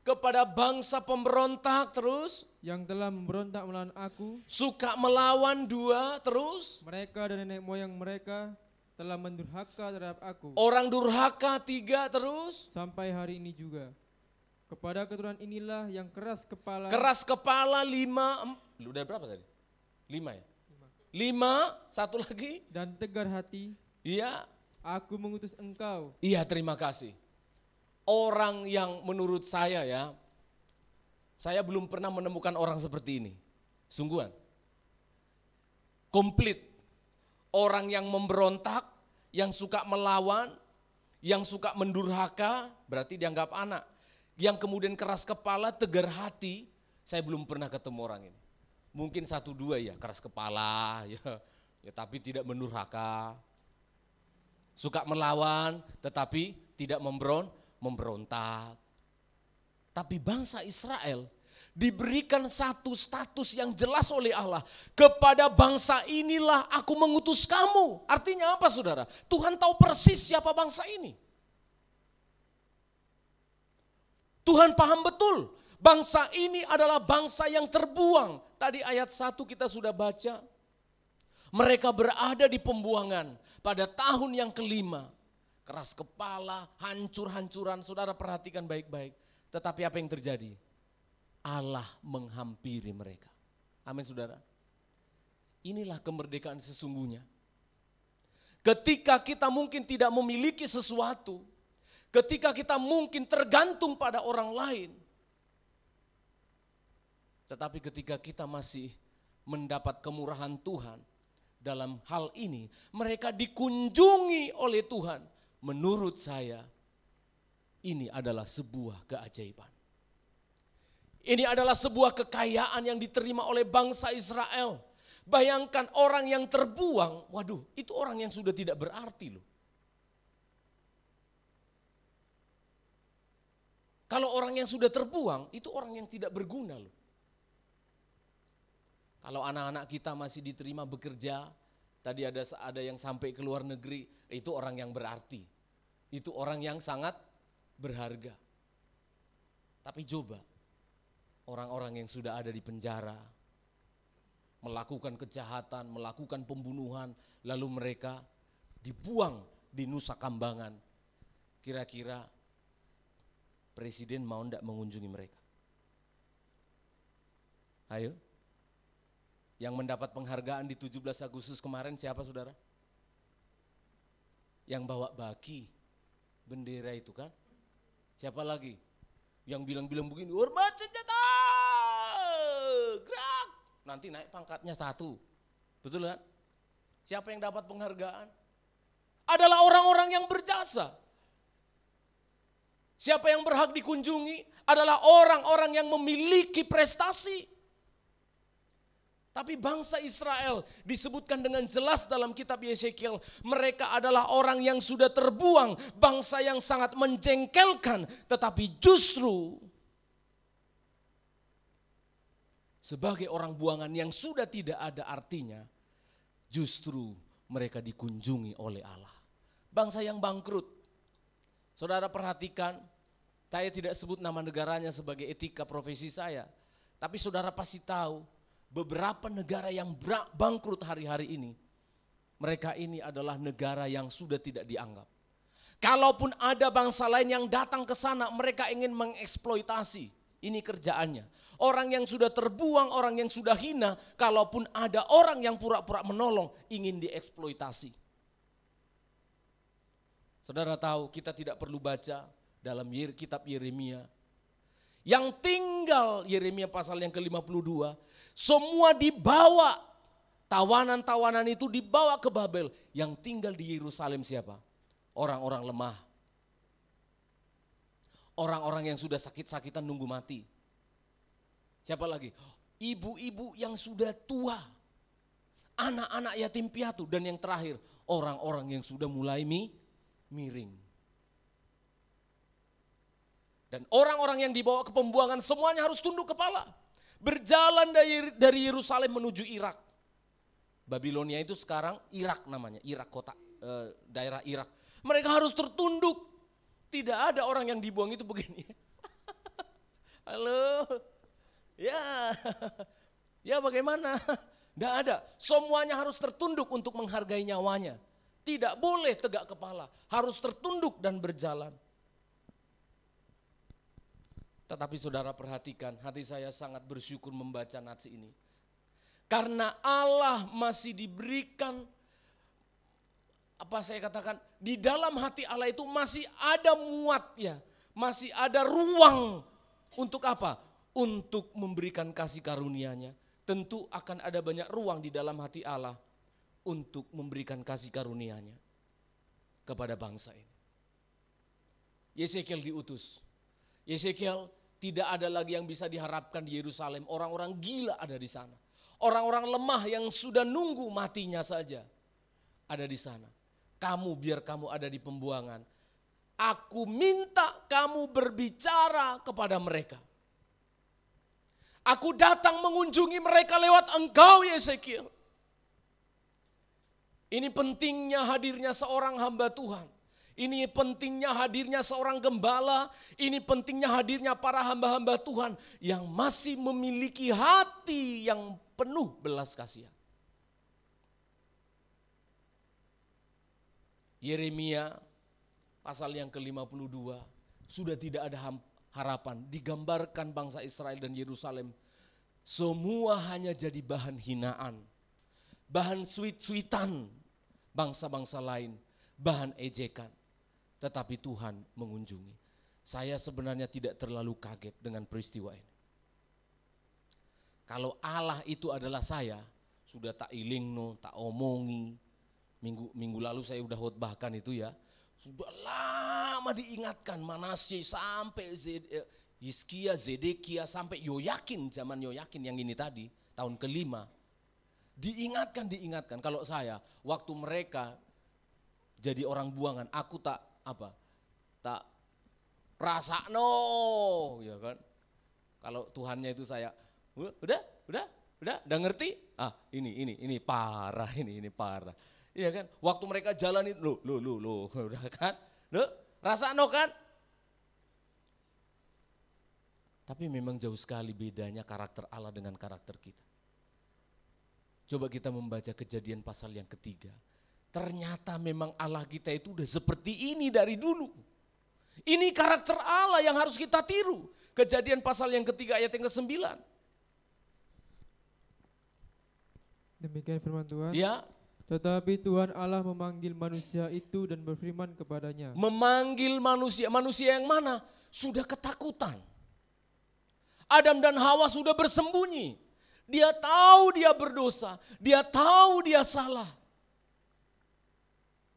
[SPEAKER 7] kepada bangsa pemberontak, terus
[SPEAKER 8] yang telah memberontak melawan aku.
[SPEAKER 7] suka melawan, 2, terus
[SPEAKER 8] Mereka dan nenek moyang mereka telah mendurhaka terhadap aku.
[SPEAKER 7] orang durhaka, 3, terus
[SPEAKER 8] Sampai hari ini juga. Kepada keturunan inilah yang keras kepala.
[SPEAKER 7] keras kepala, 5, udah berapa tadi? 5 ya? 5, satu lagi.
[SPEAKER 8] Dan tegar hati.
[SPEAKER 7] Iya,
[SPEAKER 8] Aku mengutus engkau.
[SPEAKER 7] iya, terima kasih. Orang yang menurut saya ya, saya belum pernah menemukan orang seperti ini. Sungguhan. Komplit. Orang yang memberontak, yang suka melawan, yang suka mendurhaka, berarti dianggap anak. Yang kemudian keras kepala, tegar hati, saya belum pernah ketemu orang ini. Mungkin 1-2 ya, keras kepala, ya tapi tidak mendurhaka. Suka melawan tetapi tidak memberontak. Tapi bangsa Israel diberikan satu status yang jelas oleh Allah. Kepada bangsa inilah aku mengutus kamu. Artinya apa saudara? Tuhan tahu persis siapa bangsa ini. Tuhan paham betul bangsa ini adalah bangsa yang terbuang. Tadi ayat 1 kita sudah baca. Mereka berada di pembuangan pada tahun yang kelima. Keras kepala, hancur-hancuran, saudara perhatikan baik-baik. Tetapi apa yang terjadi? Allah menghampiri mereka. Amin saudara. Inilah kemerdekaan sesungguhnya. Ketika kita mungkin tidak memiliki sesuatu, ketika kita mungkin tergantung pada orang lain, tetapi ketika kita masih mendapat kemurahan Tuhan, dalam hal ini mereka dikunjungi oleh Tuhan. Menurut saya ini adalah sebuah keajaiban. Ini adalah sebuah kekayaan yang diterima oleh bangsa Israel. Bayangkan orang yang terbuang, waduh itu orang yang sudah tidak berarti loh. Kalau orang yang sudah terbuang itu orang yang tidak berguna loh. Kalau anak-anak kita masih diterima bekerja, tadi ada yang sampai ke luar negeri, itu orang yang berarti. Itu orang yang sangat berharga. Tapi coba orang-orang yang sudah ada di penjara, melakukan kejahatan, melakukan pembunuhan, lalu mereka dibuang di Nusa Kambangan. Kira-kira presiden mau enggak mengunjungi mereka? Ayo. Yang mendapat penghargaan di 17 Agustus kemarin siapa saudara? Yang bawa baki, bendera itu kan? Siapa lagi? Yang bilang-bilang begini, hormat senjata, gerak. Nanti naik pangkatnya 1, betul kan? Siapa yang dapat penghargaan? Adalah orang-orang yang berjasa. Siapa yang berhak dikunjungi? Adalah orang-orang yang memiliki prestasi. Tapi bangsa Israel disebutkan dengan jelas dalam kitab Yesekiel, mereka adalah orang yang sudah terbuang, bangsa yang sangat menjengkelkan, tetapi justru sebagai orang buangan yang sudah tidak ada artinya, justru mereka dikunjungi oleh Allah. Bangsa yang bangkrut. Saudara perhatikan, saya tidak sebut nama negaranya sebagai etika profesi saya, tapi saudara pasti tahu, beberapa negara yang bangkrut hari-hari ini, mereka ini adalah negara yang sudah tidak dianggap. Kalaupun ada bangsa lain yang datang ke sana, mereka ingin mengeksploitasi. Ini kerjaannya. Orang yang sudah terbuang, orang yang sudah hina, kalaupun ada orang yang pura-pura menolong, ingin dieksploitasi. Saudara tahu, kita tidak perlu baca dalam kitab Yeremia. Yang tinggal Yeremia pasal yang ke-52, semua dibawa, tawanan-tawanan itu dibawa ke Babel. Yang tinggal di Yerusalem siapa? Orang-orang lemah. Orang-orang yang sudah sakit-sakitan nunggu mati. Siapa lagi? Ibu-ibu yang sudah tua. Anak-anak yatim piatu. Dan yang terakhir, orang-orang yang sudah mulai miring. Dan orang-orang yang dibawa ke pembuangan semuanya harus tunduk kepala. Berjalan dari Yerusalem menuju Irak. Babilonia itu sekarang Irak namanya, Irak kota, daerah Irak. Mereka harus tertunduk. Tidak ada orang yang dibuang itu begini. Halo, ya bagaimana? Tidak ada, semuanya harus tertunduk untuk menghargai nyawanya. Tidak boleh tegak kepala, harus tertunduk dan berjalan. Tetapi saudara perhatikan, hati saya sangat bersyukur membaca nats ini. Karena Allah masih diberikan, di dalam hati Allah itu masih ada muatnya, masih ada ruang untuk apa? Untuk memberikan kasih karunia-Nya. Tentu akan ada banyak ruang di dalam hati Allah untuk memberikan kasih karunia-Nya kepada bangsa ini. Yesekiel diutus. Yesekiel, tidak ada lagi yang bisa diharapkan di Yerusalem. Orang-orang gila ada di sana. Orang-orang lemah yang sudah nunggu matinya saja ada di sana. kamu biar kamu ada di pembuangan. Aku minta kamu berbicara kepada mereka. Aku datang mengunjungi mereka lewat engkau, Yesekiel. Ini pentingnya hadirnya seorang hamba Tuhan. Ini pentingnya hadirnya seorang gembala. Ini pentingnya hadirnya para hamba-hamba Tuhan yang masih memiliki hati yang penuh belas kasihan. Yeremia pasal yang ke-52 sudah tidak ada harapan. Digambarkan bangsa Israel dan Yerusalem semua hanya jadi bahan hinaan, bahan suit-suitan bangsa-bangsa lain, bahan ejekan. Tetapi Tuhan mengunjungi. Saya sebenarnya tidak terlalu kaget dengan peristiwa ini. Kalau Allah itu adalah saya, sudah tak ilingno, tak omongi. Minggu lalu saya udah khotbahkan itu ya. Sudah lama diingatkan Manasye sampai Hizkia, Zedekia sampai Yoyakin, zaman Yoyakin yang ini tadi, tahun ke-5. Diingatkan. Kalau saya, waktu mereka jadi orang buangan, aku tak rasakno, ya kan? Kalau Tuhannya itu saya, udah ngerti? Ini parah, ini parah. Iya kan? Waktu mereka jalan itu, lo, udah kan? Lo, rasakno kan? Tapi memang jauh sekali bedanya karakter Allah dengan karakter kita. Coba kita membaca Kejadian pasal yang ke-3. Ternyata memang Allah kita itu udah seperti ini dari dulu. Ini karakter Allah yang harus kita tiru. Kejadian pasal yang ke-3 ayat yang ke-9.
[SPEAKER 8] Demikian firman Tuhan.
[SPEAKER 7] Ya.
[SPEAKER 8] Tetapi Tuhan Allah memanggil manusia itu dan berfirman kepadanya.
[SPEAKER 7] Memanggil manusia yang mana? Sudah ketakutan. Adam dan Hawa sudah bersembunyi. Dia tahu dia berdosa, dia tahu dia salah.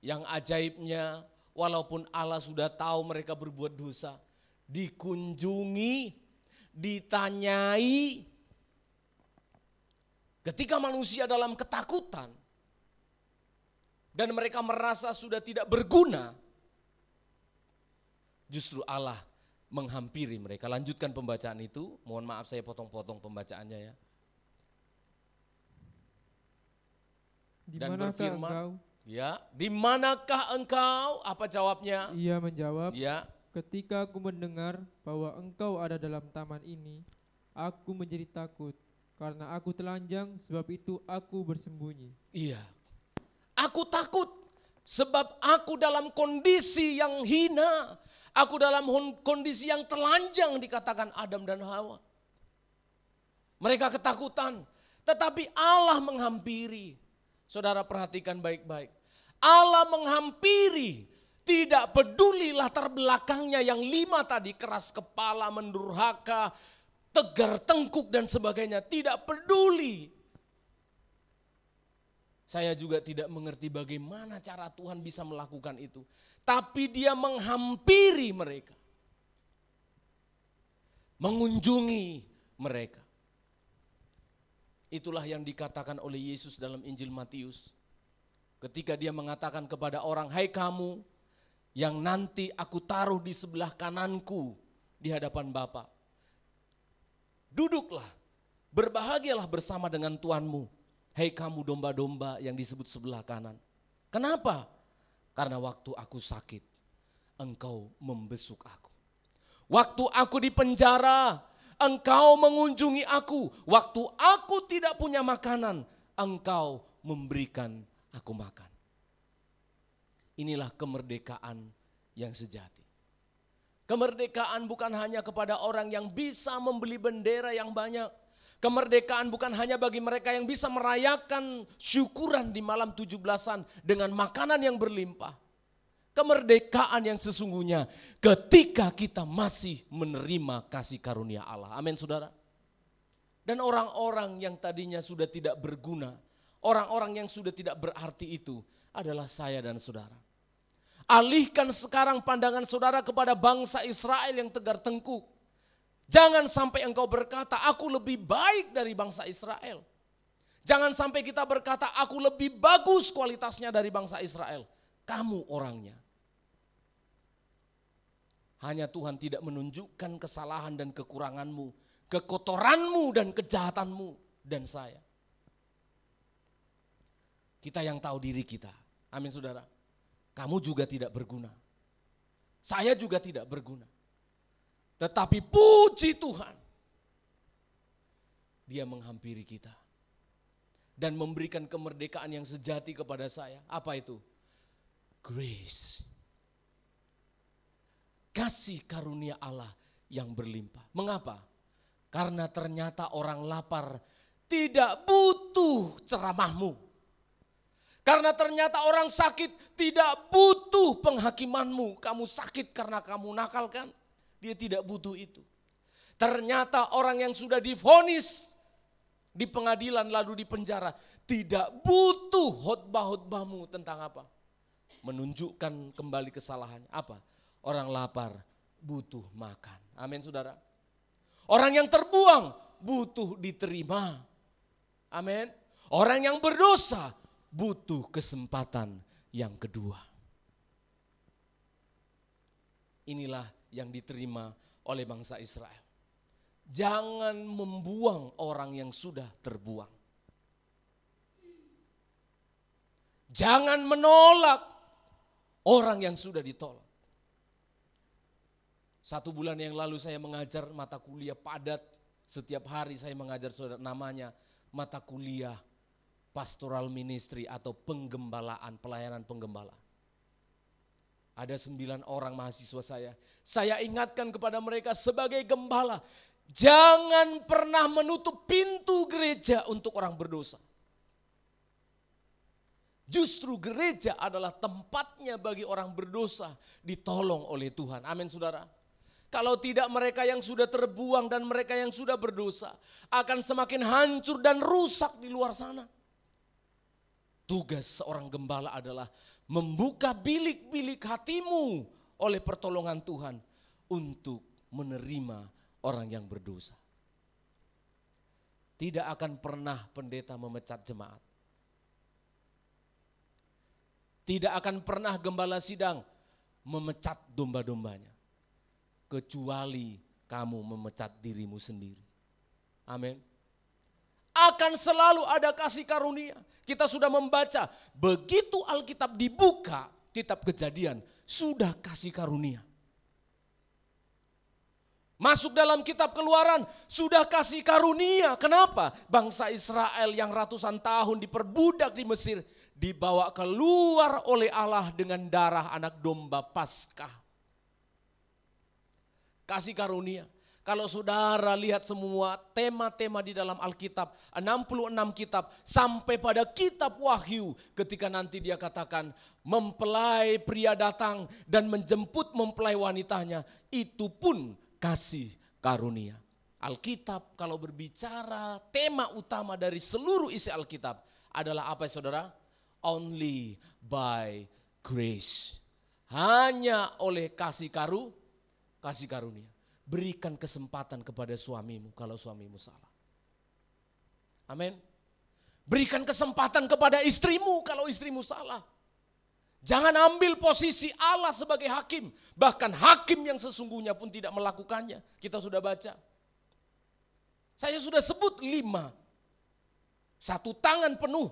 [SPEAKER 7] Yang ajaibnya, walaupun Allah sudah tahu mereka berbuat dosa, dikunjungi, ditanyai. Ketika manusia dalam ketakutan dan mereka merasa sudah tidak berguna, justru Allah menghampiri mereka. Lanjutkan pembacaan itu, mohon maaf saya potong-potong pembacaannya ya. Dan berfirman, ya, di manakah engkau? Apa jawabnya?
[SPEAKER 8] Ia menjawab,
[SPEAKER 7] ya.
[SPEAKER 8] Ketika aku mendengar bahwa engkau ada dalam taman ini, aku menjadi takut, karena aku telanjang, sebab itu aku bersembunyi.
[SPEAKER 7] Iya, aku takut, sebab aku dalam kondisi yang hina, aku dalam kondisi yang telanjang, dikatakan Adam dan Hawa. Mereka ketakutan, tetapi Allah menghampiri. Saudara perhatikan baik-baik. Allah menghampiri, tidak peduli latar belakangnya yang 5 tadi, keras kepala, mendurhaka, tegar tengkuk dan sebagainya, tidak peduli. Saya juga tidak mengerti bagaimana cara Tuhan bisa melakukan itu. Tapi dia menghampiri mereka. Mengunjungi mereka. Itulah yang dikatakan oleh Yesus dalam Injil Matius. Ketika dia mengatakan kepada orang, hai kamu yang nanti aku taruh di sebelah kananku di hadapan Bapa. Duduklah, berbahagialah bersama dengan Tuanmu. Hai kamu domba-domba yang disebut sebelah kanan. Kenapa? Karena waktu aku sakit, engkau membesuk aku. Waktu aku di penjara, engkau mengunjungi aku. Waktu aku tidak punya makanan, engkau memberikan aku makan. Inilah kemerdekaan yang sejati. Kemerdekaan bukan hanya kepada orang yang bisa membeli bendera yang banyak. Kemerdekaan bukan hanya bagi mereka yang bisa merayakan syukuran di malam 17-an dengan makanan yang berlimpah. Kemerdekaan yang sesungguhnya ketika kita masih menerima kasih karunia Allah. Amin saudara. Dan orang-orang yang tadinya sudah tidak berguna, orang-orang yang sudah tidak berarti itu adalah saya dan saudara. Alihkan sekarang pandangan saudara kepada bangsa Israel yang tegar tengkuk. Jangan sampai engkau berkata, aku lebih baik dari bangsa Israel. Jangan sampai kita berkata, aku lebih bagus kualitasnya dari bangsa Israel. Kamu orangnya. Hanya Tuhan tidak menunjukkan kesalahan dan kekuranganmu, kekotoranmu dan kejahatanmu dan saya. Kita yang tahu diri kita. Amin saudara. Kamu juga tidak berguna. Saya juga tidak berguna. Tetapi puji Tuhan. Dia menghampiri kita. Dan memberikan kemerdekaan yang sejati kepada saya. Apa itu? Grace. Kasih karunia Allah yang berlimpah. Mengapa? Karena ternyata orang lapar tidak butuh ceramahmu. Karena ternyata orang sakit tidak butuh penghakimanmu. Kamu sakit karena kamu nakal kan? Dia tidak butuh itu. Ternyata orang yang sudah divonis di pengadilan lalu di penjara tidak butuh khotbah-khotbahmu tentang apa? Menunjukkan kembali kesalahannya. Apa? Orang lapar butuh makan. Amin saudara. Orang yang terbuang butuh diterima. Amin. Orang yang berdosa butuh kesempatan yang kedua. Inilah yang diterima oleh bangsa Israel. Jangan membuang orang yang sudah terbuang. Jangan menolak orang yang sudah ditolak. 1 bulan yang lalu saya mengajar mata kuliah padat. Setiap hari saya mengajar saudara, namanya mata kuliah pastoral ministry atau penggembalaan, pelayanan penggembalaan. Ada 9 orang mahasiswa saya ingatkan kepada mereka sebagai gembala, jangan pernah menutup pintu gereja untuk orang berdosa. Justru gereja adalah tempatnya bagi orang berdosa ditolong oleh Tuhan. Amin saudara. Kalau tidak mereka yang sudah terbuang dan mereka yang sudah berdosa akan semakin hancur dan rusak di luar sana. Tugas seorang gembala adalah membuka bilik-bilik hatimu oleh pertolongan Tuhan untuk menerima orang yang berdosa. Tidak akan pernah pendeta memecat jemaat. Tidak akan pernah gembala sidang memecat domba-dombanya. Kecuali kamu memecat dirimu sendiri. Amin. Akan selalu ada kasih karunia. Kita sudah membaca, begitu Alkitab dibuka, kitab Kejadian, sudah kasih karunia. Masuk dalam kitab Keluaran, sudah kasih karunia. Kenapa? Bangsa Israel yang ratusan tahun diperbudak di Mesir, dibawa keluar oleh Allah dengan darah anak domba Paskah. Kasih karunia. Kalau saudara lihat semua tema-tema di dalam Alkitab, 66 kitab sampai pada kitab Wahyu, ketika nanti dia katakan mempelai pria datang dan menjemput mempelai wanitanya, itu pun kasih karunia. Alkitab kalau berbicara tema utama dari seluruh isi Alkitab adalah apa saudara? Only by grace. Hanya oleh kasih karunia. Berikan kesempatan kepada suamimu kalau suamimu salah. Amin. Berikan kesempatan kepada istrimu kalau istrimu salah. Jangan ambil posisi Allah sebagai hakim. Bahkan hakim yang sesungguhnya pun tidak melakukannya. Kita sudah baca. Saya sudah sebut 5. 1 tangan penuh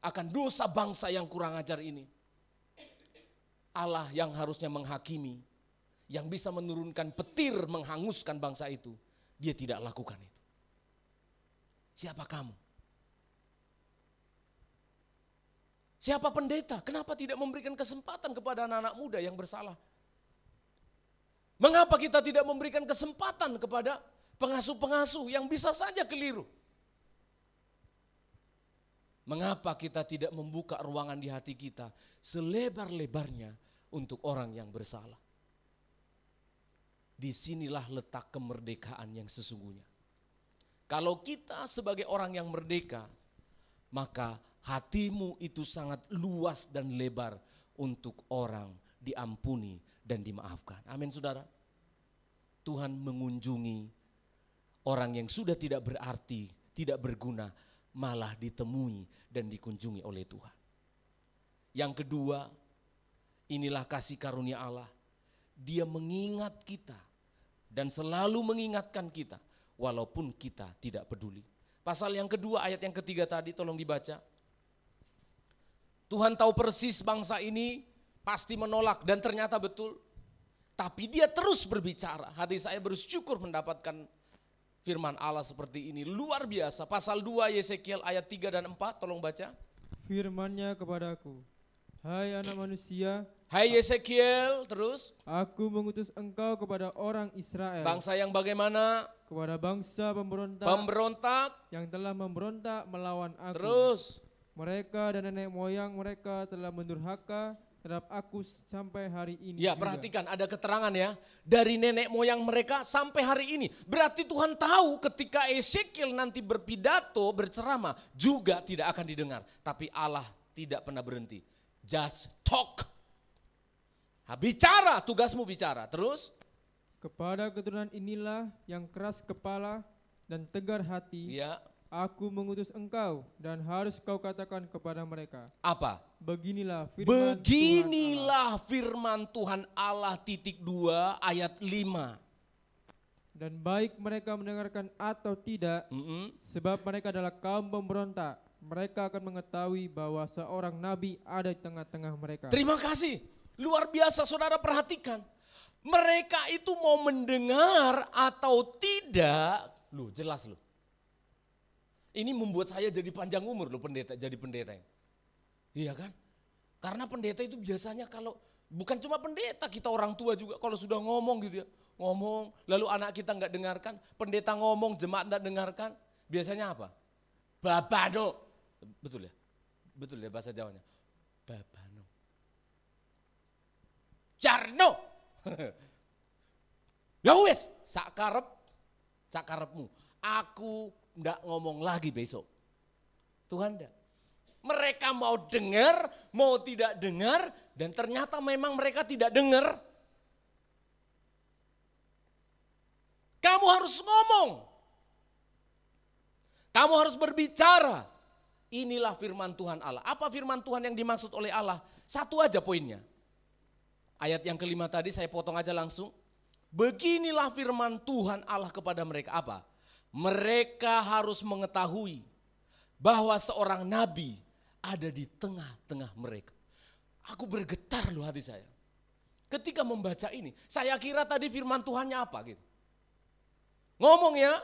[SPEAKER 7] akan dosa bangsa yang kurang ajar ini. Allah yang harusnya menghakimi, yang bisa menurunkan petir menghanguskan bangsa itu, dia tidak lakukan itu. Siapa kamu? Siapa pendeta? Kenapa tidak memberikan kesempatan kepada anak-anak muda yang bersalah? Mengapa kita tidak memberikan kesempatan kepada pengasuh-pengasuh yang bisa saja keliru? Mengapa kita tidak membuka ruangan di hati kita selebar-lebarnya untuk orang yang bersalah? Disinilah letak kemerdekaan yang sesungguhnya. Kalau kita sebagai orang yang merdeka, maka hatimu itu sangat luas dan lebar untuk orang diampuni dan dimaafkan. Amin saudara. Tuhan mengunjungi orang yang sudah tidak berarti, tidak berguna, malah ditemui dan dikunjungi oleh Tuhan. Yang kedua, inilah kasih karunia Allah. Dia mengingat kita dan selalu mengingatkan kita walaupun kita tidak peduli. Pasal yang kedua, ayat yang ketiga tadi tolong dibaca. Tuhan tahu persis bangsa ini pasti menolak dan ternyata betul. Tapi dia terus berbicara. Hati saya bersyukur mendapatkan firman Allah seperti ini. Luar biasa. Pasal 2 Yesekiel ayat 3 dan 4 tolong baca.
[SPEAKER 8] Firman-Nya kepadaku, hai anak manusia,
[SPEAKER 7] Hai Yesekiel, terus.
[SPEAKER 8] Aku mengutus engkau kepada orang Israel.
[SPEAKER 7] Bangsa yang bagaimana?
[SPEAKER 8] Kepada bangsa pemberontak.
[SPEAKER 7] Pemberontak.
[SPEAKER 8] Yang telah memberontak melawan aku.
[SPEAKER 7] Terus.
[SPEAKER 8] Mereka dan nenek moyang mereka telah mendurhaka terhadap aku sampai hari ini.
[SPEAKER 7] Ya,
[SPEAKER 8] juga.
[SPEAKER 7] perhatikan ada keterangan ya. Dari nenek moyang mereka sampai hari ini. Berarti Tuhan tahu ketika Yesekiel nanti berpidato, berceramah juga tidak akan didengar. Tapi Allah tidak pernah berhenti. Just talk. Bicara, tugasmu bicara. Terus?
[SPEAKER 8] Kepada keturunan inilah yang keras kepala dan tegar hati.
[SPEAKER 7] Ya.
[SPEAKER 8] Aku mengutus engkau dan harus kau katakan kepada mereka.
[SPEAKER 7] Apa?
[SPEAKER 8] Beginilah
[SPEAKER 7] firman Tuhan Allah titik 2 ayat 5.
[SPEAKER 8] Dan baik mereka mendengarkan atau tidak, sebab mereka adalah kaum pemberontak, mereka akan mengetahui bahwa seorang nabi ada di tengah-tengah mereka.
[SPEAKER 7] Terima kasih. Luar biasa, saudara perhatikan. Mereka itu mau mendengar atau tidak, loh jelas loh. Ini membuat saya jadi panjang umur loh jadi pendeta. Iya kan? Karena pendeta itu biasanya kalau, bukan cuma pendeta, kita orang tua juga kalau sudah ngomong gitu ya. Ngomong, lalu anak kita nggak dengarkan, pendeta ngomong, jemaat nggak dengarkan. Biasanya apa? Babano. Betul ya? Betul ya bahasa Jawanya? Babano. Jarno. Ya wes, sakarepmu. Aku ndak ngomong lagi besok. Tuhan ndak. Mereka mau dengar, mau tidak dengar, dan ternyata memang mereka tidak dengar. Kamu harus ngomong. Kamu harus berbicara. Inilah firman Tuhan Allah. Apa firman Tuhan yang dimaksud oleh Allah? Satu aja poinnya. Ayat yang kelima tadi saya potong aja langsung. Beginilah firman Tuhan Allah kepada mereka. Apa? Mereka harus mengetahui bahwa seorang nabi ada di tengah-tengah mereka. Aku bergetar loh hati saya. Ketika membaca ini, saya kira tadi firman Tuhannya apa gitu. Ngomong ya,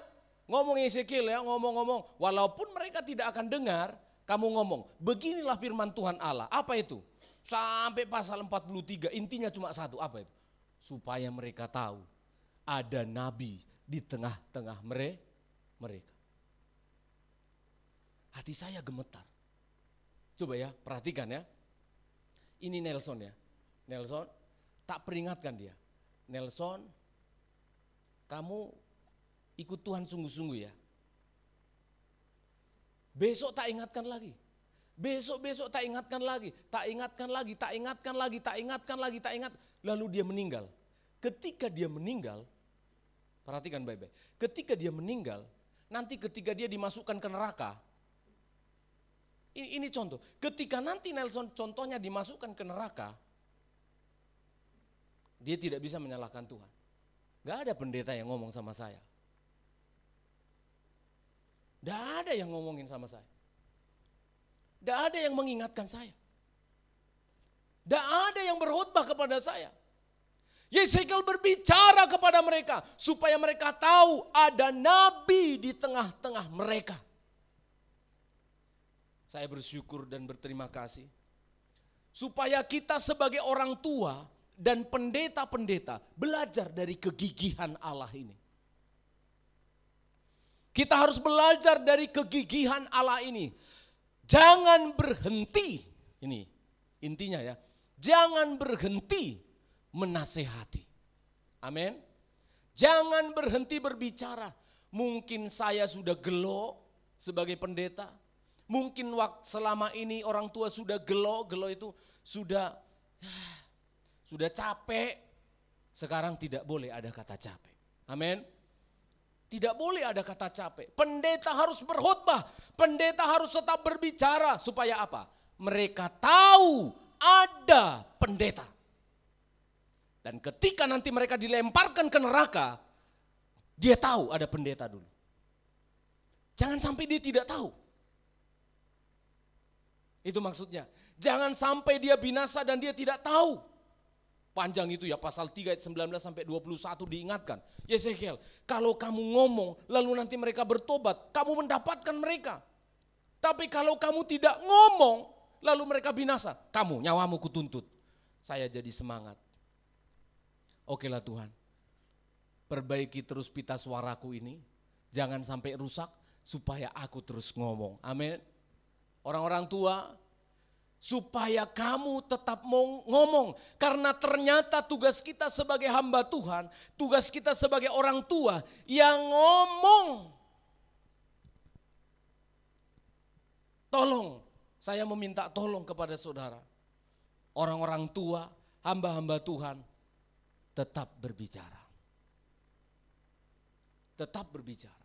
[SPEAKER 7] ngomong Yesekiel ya, ngomong-ngomong. Walaupun mereka tidak akan dengar, kamu ngomong. Beginilah firman Tuhan Allah. Apa itu? Sampai pasal 43, intinya cuma satu. Apa itu? Supaya mereka tahu ada nabi di tengah-tengah mereka. Hati saya gemetar. Coba ya, perhatikan ya. Ini Nelson ya. Nelson, tak peringatkan dia. Nelson, kamu ikut Tuhan sungguh-sungguh ya. Besok tak ingatkan lagi. Besok tak ingatkan lagi. Tak ingatkan lagi. Lalu dia meninggal. Ketika dia meninggal, perhatikan baik-baik. Ketika dia meninggal, nanti ketika dia dimasukkan ke neraka, ini contoh. Ketika nanti Nelson contohnya dimasukkan ke neraka, dia tidak bisa menyalahkan Tuhan. Gak ada pendeta yang ngomong sama saya. Gak ada yang ngomongin sama saya. Gak ada yang mengingatkan saya. Gak ada yang berkhotbah kepada saya. Yesekiel berbicara kepada mereka supaya mereka tahu ada nabi di tengah-tengah mereka. Saya bersyukur dan berterima kasih supaya kita sebagai orang tua dan pendeta-pendeta belajar dari kegigihan Allah ini. Kita harus belajar dari kegigihan Allah ini. Jangan berhenti, ini intinya ya, jangan berhenti menasehati. Amin. Jangan berhenti berbicara. Mungkin saya sudah gelo sebagai pendeta. Mungkin selama ini orang tua sudah gelo itu sudah capek. Sekarang tidak boleh ada kata capek. Amin. Tidak boleh ada kata capek. Pendeta harus berkhotbah. Pendeta harus tetap berbicara. Supaya apa? Mereka tahu ada pendeta. Dan ketika nanti mereka dilemparkan ke neraka, dia tahu ada pendeta dulu. Jangan sampai dia tidak tahu. Itu maksudnya. Jangan sampai dia binasa dan dia tidak tahu. Panjang itu ya, pasal 3 ayat 19 sampai 21 diingatkan. Yesekiel, kalau kamu ngomong lalu nanti mereka bertobat, kamu mendapatkan mereka. Tapi kalau kamu tidak ngomong lalu mereka binasa, kamu, nyawamu kutuntut. Saya jadi semangat. Okelah Tuhan, perbaiki terus pita suaraku ini, jangan sampai rusak supaya aku terus ngomong. Amin. Orang-orang tua, supaya kamu tetap mau ngomong. Karena ternyata tugas kita sebagai hamba Tuhan, tugas kita sebagai orang tua yang ngomong. Tolong, saya meminta tolong kepada saudara. Orang-orang tua, hamba-hamba Tuhan, tetap berbicara. Tetap berbicara.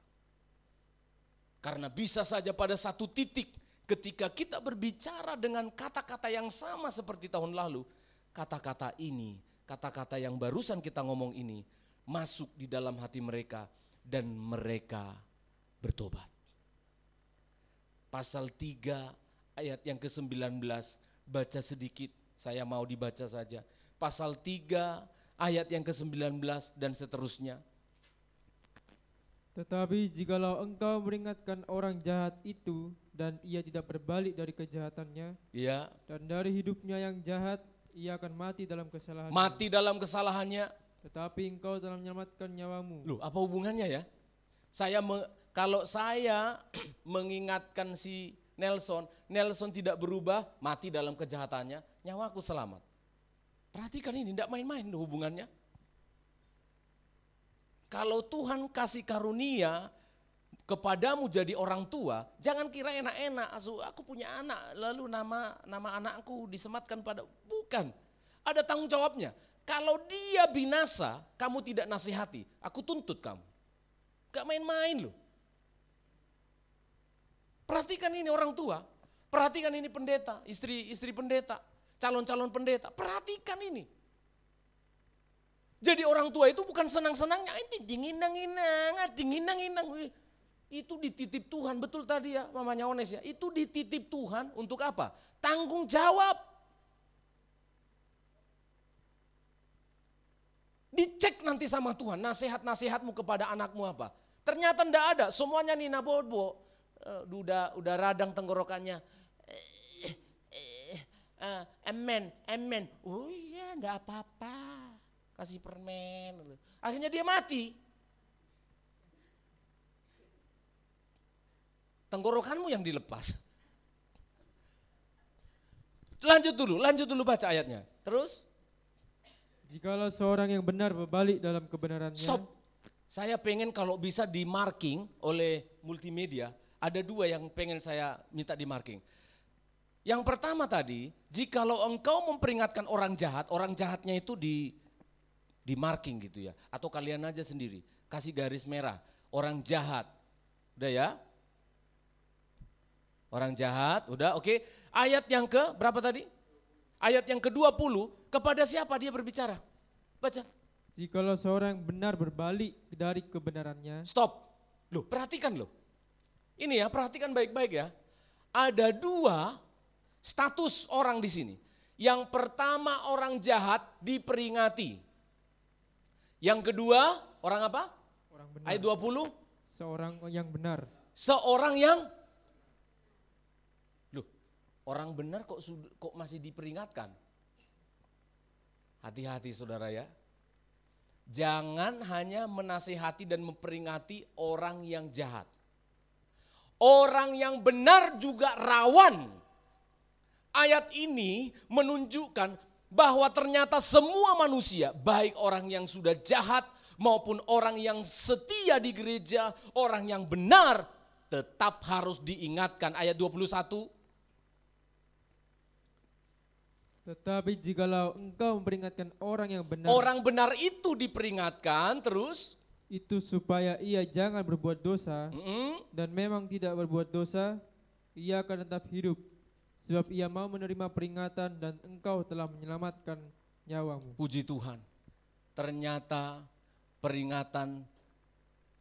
[SPEAKER 7] Karena bisa saja pada satu titik ketika kita berbicara dengan kata-kata yang sama seperti tahun lalu, kata-kata ini, kata-kata yang barusan kita ngomong ini masuk di dalam hati mereka dan mereka bertobat. Pasal 3 ayat yang ke-19, baca sedikit, saya mau dibaca saja. Pasal 3 ayat yang ke-19 dan seterusnya.
[SPEAKER 8] Tetapi jikalau engkau meringatkan orang jahat itu dan ia tidak berbalik dari kejahatannya,
[SPEAKER 7] ya,
[SPEAKER 8] dan dari hidupnya yang jahat, ia akan mati dalam kesalahannya.
[SPEAKER 7] Mati dalam kesalahannya.
[SPEAKER 8] Tetapi engkau telah menyelamatkan nyawamu.
[SPEAKER 7] Loh, apa hubungannya ya? Kalau saya mengingatkan si Nelson tidak berubah, mati dalam kejahatannya, nyawaku selamat. Perhatikan ini, tidak main-main hubungannya. Kalau Tuhan kasih karunia kepadamu jadi orang tua, jangan kira enak-enak, aku punya anak, lalu nama anakku disematkan pada, bukan. Ada tanggung jawabnya. Kalau dia binasa, kamu tidak nasihati, aku tuntut kamu. Gak main-main loh. Perhatikan ini orang tua, perhatikan ini pendeta, istri pendeta, calon-calon pendeta, perhatikan ini. Jadi orang tua itu bukan senang-senangnya, itu dinginang-inang. Itu dititip Tuhan, betul tadi ya mamanya Ones ya. Itu dititip Tuhan untuk apa? Tanggung jawab. Dicek nanti sama Tuhan, nasihat-nasihatmu kepada anakmu apa. Ternyata enggak ada, semuanya Nina Bobo. Udah radang tenggorokannya. Amen. Oh iya enggak apa-apa. Kasih permen. Akhirnya dia mati. Tenggorokanmu yang dilepas. Lanjut dulu baca ayatnya. Terus?
[SPEAKER 8] Jikalau seorang yang benar berbalik dalam kebenarannya.
[SPEAKER 7] Stop. Saya pengen kalau bisa di marking oleh multimedia. Ada 2 yang pengen saya minta di marking. Yang pertama tadi, jikalau engkau memperingatkan orang jahatnya itu di marking gitu ya. Atau kalian aja sendiri, kasih garis merah, orang jahat. Udah ya? Orang jahat, udah oke. Ayat yang ke berapa tadi? Ayat yang ke-20, kepada siapa dia berbicara? Baca.
[SPEAKER 8] Jikalau seorang benar berbalik dari kebenarannya.
[SPEAKER 7] Stop. Loh, perhatikan loh. Ini ya, perhatikan baik-baik ya. Ada 2 status orang di sini. Yang pertama orang jahat diperingati. Yang kedua, orang apa?
[SPEAKER 8] Orang benar.
[SPEAKER 7] Ayat 20.
[SPEAKER 8] Seorang yang benar.
[SPEAKER 7] Seorang yang, loh, orang benar kok masih diperingatkan? Hati-hati saudara ya. Jangan hanya menasihati dan memperingati orang yang jahat. Orang yang benar juga rawan. Ayat ini menunjukkan bahwa ternyata semua manusia, baik orang yang sudah jahat maupun orang yang setia di gereja, orang yang benar tetap harus diingatkan. Ayat 21.
[SPEAKER 8] Tetapi jikalau engkau memperingatkan orang yang benar.
[SPEAKER 7] Orang benar itu diperingatkan terus.
[SPEAKER 8] Itu supaya ia jangan berbuat dosa. Dan memang tidak berbuat dosa, ia akan tetap hidup. sebab ia mau menerima peringatan dan engkau telah menyelamatkan nyawamu.
[SPEAKER 7] Puji Tuhan. Ternyata peringatan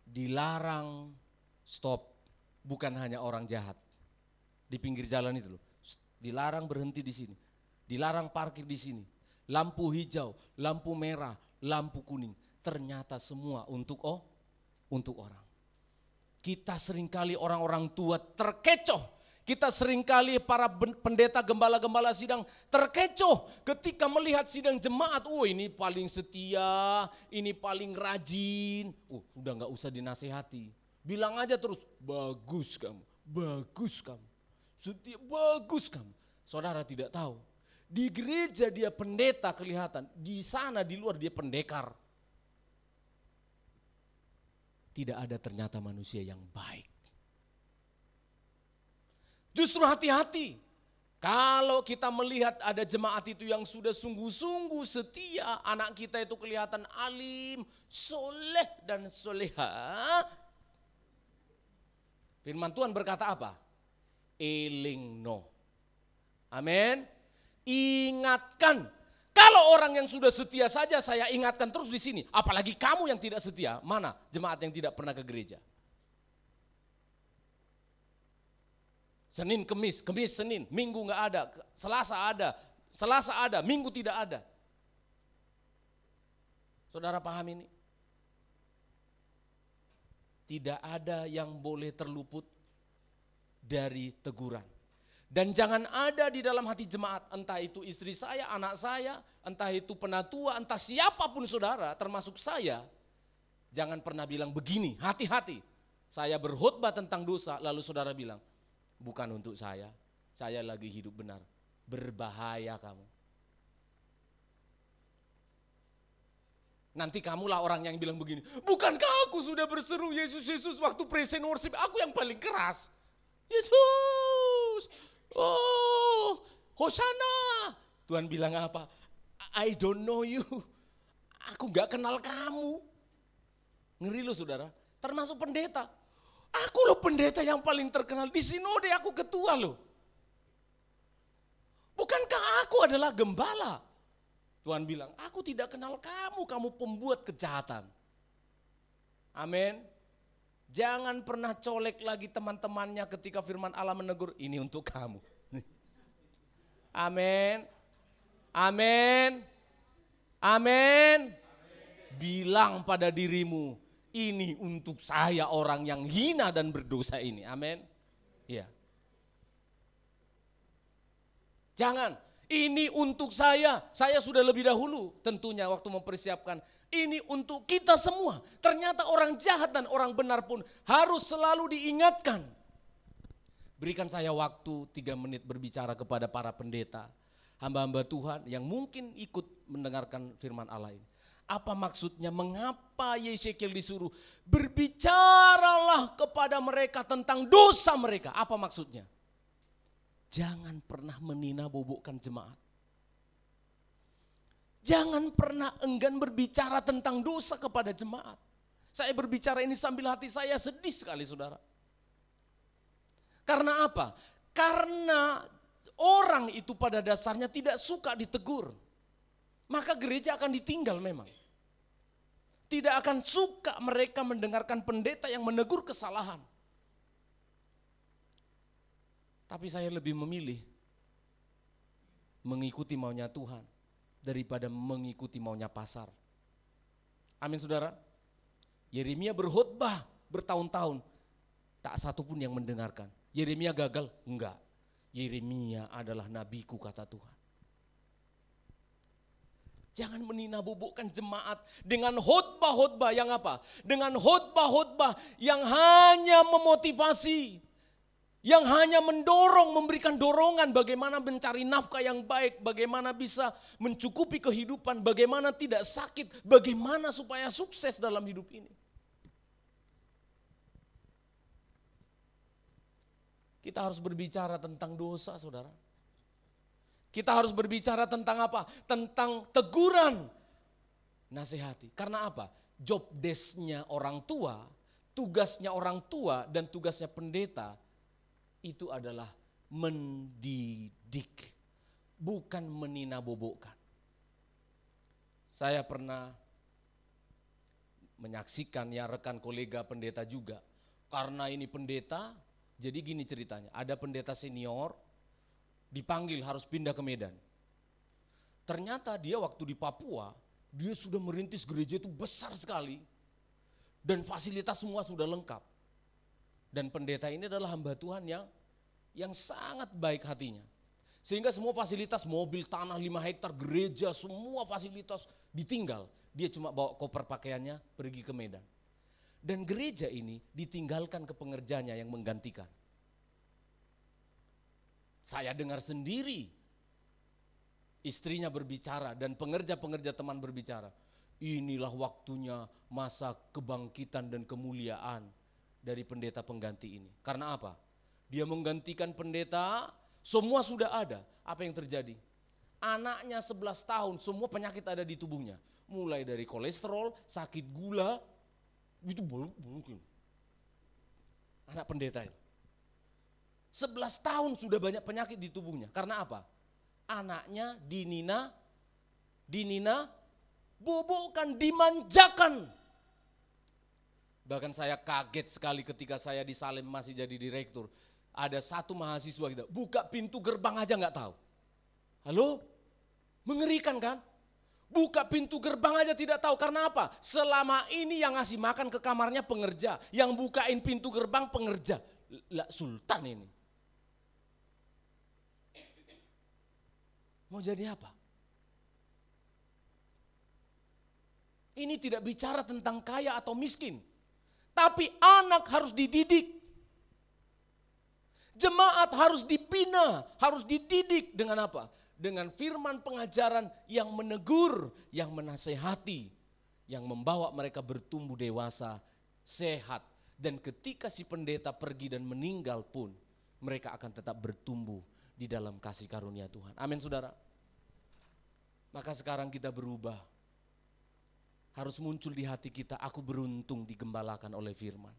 [SPEAKER 7] dilarang stop, bukan hanya orang jahat. Di pinggir jalan itu loh, dilarang berhenti di sini, dilarang parkir di sini. Lampu hijau, lampu merah, lampu kuning, ternyata semua untuk orang. Kita seringkali orang-orang tua terkecoh. Kita seringkali para pendeta, gembala-gembala sidang terkecoh ketika melihat sidang jemaat. Oh, ini paling setia, ini paling rajin. Udah gak usah dinasehati. Bilang aja terus, bagus kamu, bagus kamu. Setia, bagus kamu. Saudara tidak tahu, di gereja dia pendeta kelihatan, di sana di luar dia pendekar. Tidak ada ternyata manusia yang baik. Justru hati-hati. Kalau kita melihat ada jemaat itu yang sudah sungguh-sungguh setia, anak kita itu kelihatan alim, soleh dan soleha. Firman Tuhan berkata apa? Elingno. Amin. Ingatkan. Kalau orang yang sudah setia saja saya ingatkan terus di sini, apalagi kamu yang tidak setia. Mana jemaat yang tidak pernah ke gereja? Senin, Kemis, Senin, Minggu enggak ada, Selasa ada, Minggu tidak ada. Saudara paham ini? Tidak ada yang boleh terluput dari teguran. Dan jangan ada di dalam hati jemaat, entah itu istri saya, anak saya, entah itu penatua, entah siapapun saudara, termasuk saya. Jangan pernah bilang begini, hati-hati. Saya berkhotbah tentang dosa, lalu saudara bilang, bukan untuk saya lagi hidup benar. Berbahaya kamu. Nanti kamulah orang yang bilang begini, bukankah aku sudah berseru Yesus, Yesus waktu praise and worship, aku yang paling keras. Yesus, oh Hosana. Tuhan bilang apa? I don't know you. Aku gak kenal kamu. Ngeri loh saudara, termasuk pendeta. Aku loh pendeta yang paling terkenal, di sinode aku ketua loh. Bukankah aku adalah gembala? Tuhan bilang, aku tidak kenal kamu, kamu pembuat kejahatan. Amin. Jangan pernah colek lagi teman-temannya ketika firman Allah menegur, ini untuk kamu. Amin. Amin. Amin. Bilang pada dirimu, ini untuk saya orang yang hina dan berdosa ini. Amin. Ya. Jangan, ini untuk saya sudah lebih dahulu tentunya waktu mempersiapkan. Ini untuk kita semua. Ternyata orang jahat dan orang benar pun harus selalu diingatkan. Berikan saya waktu 3 menit berbicara kepada para pendeta, hamba-hamba Tuhan yang mungkin ikut mendengarkan firman Allah ini. Apa maksudnya? Mengapa Yesekiel disuruh berbicaralah kepada mereka tentang dosa mereka? Apa maksudnya? Jangan pernah menina-bobokkan jemaat. Jangan pernah enggan berbicara tentang dosa kepada jemaat. Saya berbicara ini sambil hati saya sedih sekali saudara. Karena apa? Karena orang itu pada dasarnya tidak suka ditegur. Maka gereja akan ditinggal memang. Tidak akan suka mereka mendengarkan pendeta yang menegur kesalahan. Tapi saya lebih memilih mengikuti maunya Tuhan daripada mengikuti maunya pasar. Amin saudara. Yeremia berkhotbah bertahun-tahun, tak satu pun yang mendengarkan. Yeremia gagal? Enggak. Yeremia adalah nabiku kata Tuhan. Jangan menina-bobokkan jemaat dengan khotbah-khotbah yang apa? Dengan khotbah-khotbah yang hanya memotivasi, yang hanya mendorong, memberikan dorongan bagaimana mencari nafkah yang baik, bagaimana bisa mencukupi kehidupan, bagaimana tidak sakit, bagaimana supaya sukses dalam hidup ini. Kita harus berbicara tentang dosa, saudara. Kita harus berbicara tentang apa? Tentang teguran, nasihati. Karena apa? Job desk-nya orang tua, tugasnya orang tua dan tugasnya pendeta itu adalah mendidik, bukan meninabobokan. Saya pernah menyaksikan ya rekan kolega pendeta juga. Karena ini pendeta, jadi gini ceritanya. Ada pendeta senior dipanggil harus pindah ke Medan. Ternyata dia waktu di Papua, dia sudah merintis gereja itu besar sekali. Dan fasilitas semua sudah lengkap. Dan pendeta ini adalah hamba Tuhan yang sangat baik hatinya. Sehingga semua fasilitas, mobil, tanah 5 hektar, gereja, semua fasilitas ditinggal. Dia cuma bawa koper pakaiannya pergi ke Medan. Dan gereja ini ditinggalkan ke pengerjanya yang menggantikan. Saya dengar sendiri istrinya berbicara dan pengerja-pengerja teman berbicara. Inilah waktunya masa kebangkitan dan kemuliaan dari pendeta pengganti ini. Karena apa? Dia menggantikan pendeta, semua sudah ada. Apa yang terjadi? Anaknya 11 tahun, semua penyakit ada di tubuhnya. Mulai dari kolesterol, sakit gula, itu mungkin. Anak pendeta itu. 11 tahun sudah banyak penyakit di tubuhnya. Karena apa? Anaknya dinina bobokan, dimanjakan. Bahkan saya kaget sekali ketika saya di Salem masih jadi direktur. Ada satu mahasiswa kita, buka pintu gerbang aja nggak tahu. Halo? Mengerikan kan? Buka pintu gerbang aja tidak tahu. Karena apa? Selama ini yang ngasih makan ke kamarnya pengerja. Yang bukain pintu gerbang pengerja. Lah sultan ini. Mau jadi apa? Ini tidak bicara tentang kaya atau miskin. Tapi anak harus dididik. Jemaat harus dibina, harus dididik dengan apa? Dengan firman pengajaran yang menegur, yang menasehati, yang membawa mereka bertumbuh dewasa, sehat. Dan ketika si pendeta pergi dan meninggal pun, mereka akan tetap bertumbuh di dalam kasih karunia Tuhan. Amin saudara. Maka sekarang kita berubah. Harus muncul di hati kita, aku beruntung digembalakan oleh firman.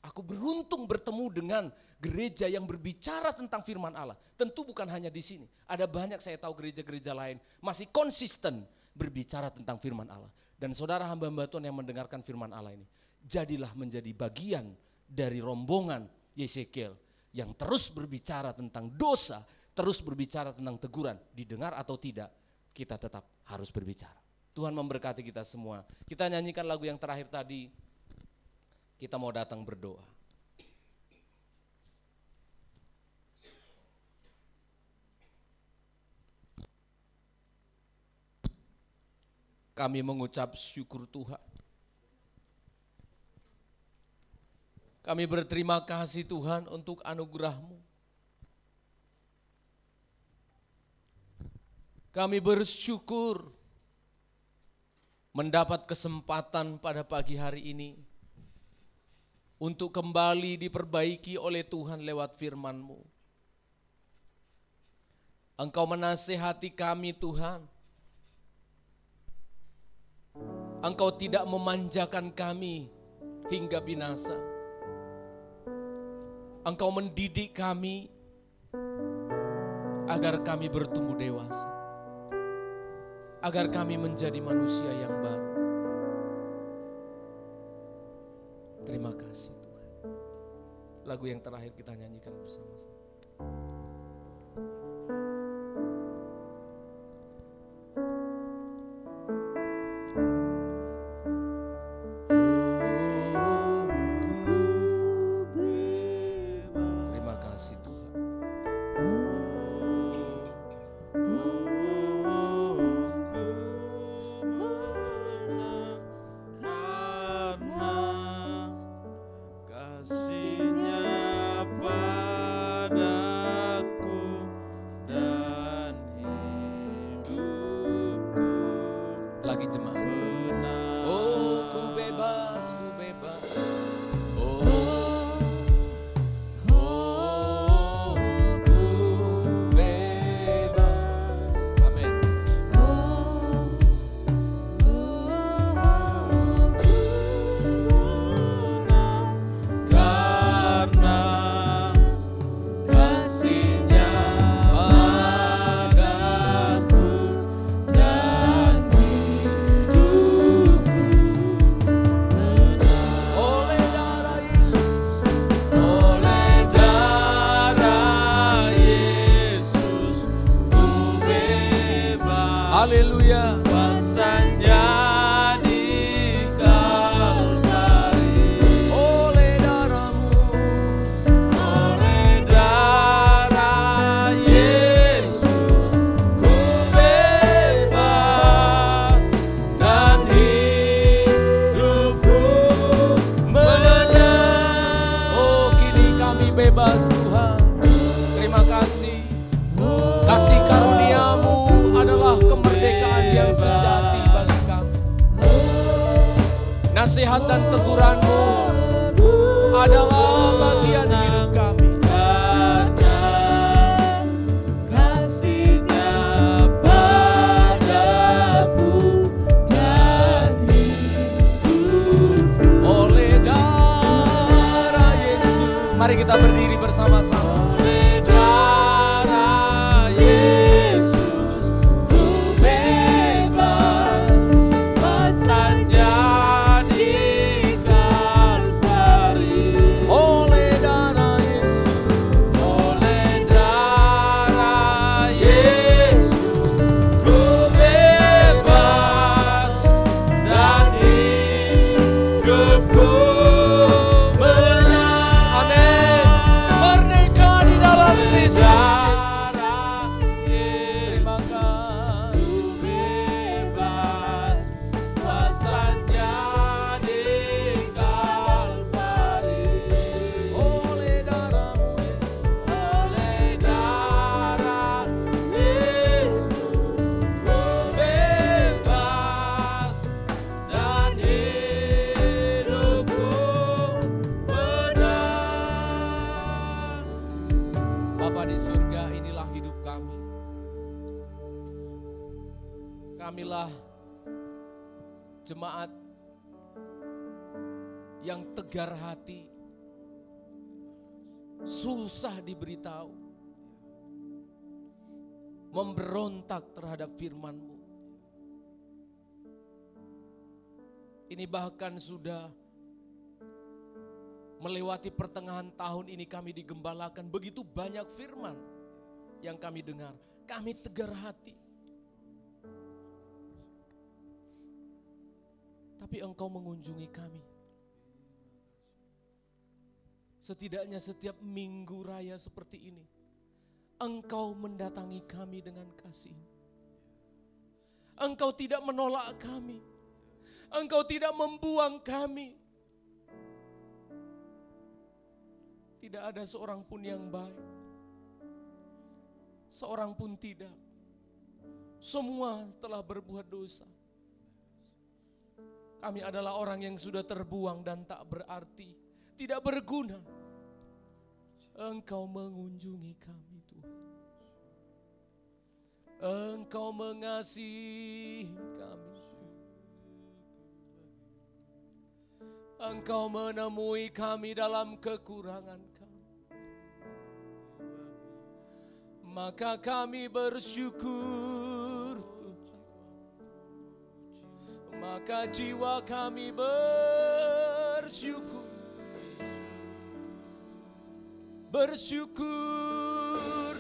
[SPEAKER 7] Aku beruntung bertemu dengan gereja yang berbicara tentang firman Allah. Tentu bukan hanya di sini. Ada banyak saya tahu gereja-gereja lain masih konsisten berbicara tentang firman Allah. Dan saudara hamba-hamba Tuhan yang mendengarkan firman Allah ini, jadilah menjadi bagian dari rombongan Yesekiel yang terus berbicara tentang dosa, terus berbicara tentang teguran. Didengar atau tidak, kita tetap harus berbicara. Tuhan memberkati kita semua. Kita nyanyikan lagu yang terakhir tadi. Kita mau datang berdoa. Kami mengucap syukur Tuhan. Kami berterima kasih Tuhan untuk anugerah-Mu. Kami bersyukur mendapat kesempatan pada pagi hari ini untuk kembali diperbaiki oleh Tuhan lewat firman-Mu. Engkau menasihati kami Tuhan. Engkau tidak memanjakan kami hingga binasa. Engkau mendidik kami agar kami bertumbuh dewasa. Agar kami menjadi manusia yang baru. Terima kasih Tuhan. Lagu yang terakhir kita nyanyikan bersama-sama. Terima kasih Tuhan.
[SPEAKER 2] Kasihnya pada
[SPEAKER 7] nasihat dan teguran-Mu adalah bagian hidup kami. Mari kita berdiri bersama-sama. Darah Yesus, ku bebas, pesannya di Kalvari. Oleh darah Yesus, oleh darah Yesus, ku bebas dan hidupku. Kamilah jemaat yang tegar hati, susah diberitahu, memberontak terhadap firman-Mu. Ini bahkan sudah melewati pertengahan tahun ini kami digembalakan, begitu banyak firman yang kami dengar. Kami tegar hati. Tapi Engkau mengunjungi kami. Setidaknya setiap minggu raya seperti ini, Engkau mendatangi kami dengan kasih. Engkau tidak menolak kami. Engkau tidak membuang kami. Tidak ada seorang pun yang baik. Seorang pun tidak. Semua telah berbuat dosa. Kami adalah orang yang sudah terbuang dan tak berarti, tidak berguna. Engkau mengunjungi kami Tuhan. Engkau mengasihi kami. Engkau menemui kami dalam kekurangan kami. Maka kami bersyukur. Maka jiwa kami bersyukur. Bersyukur.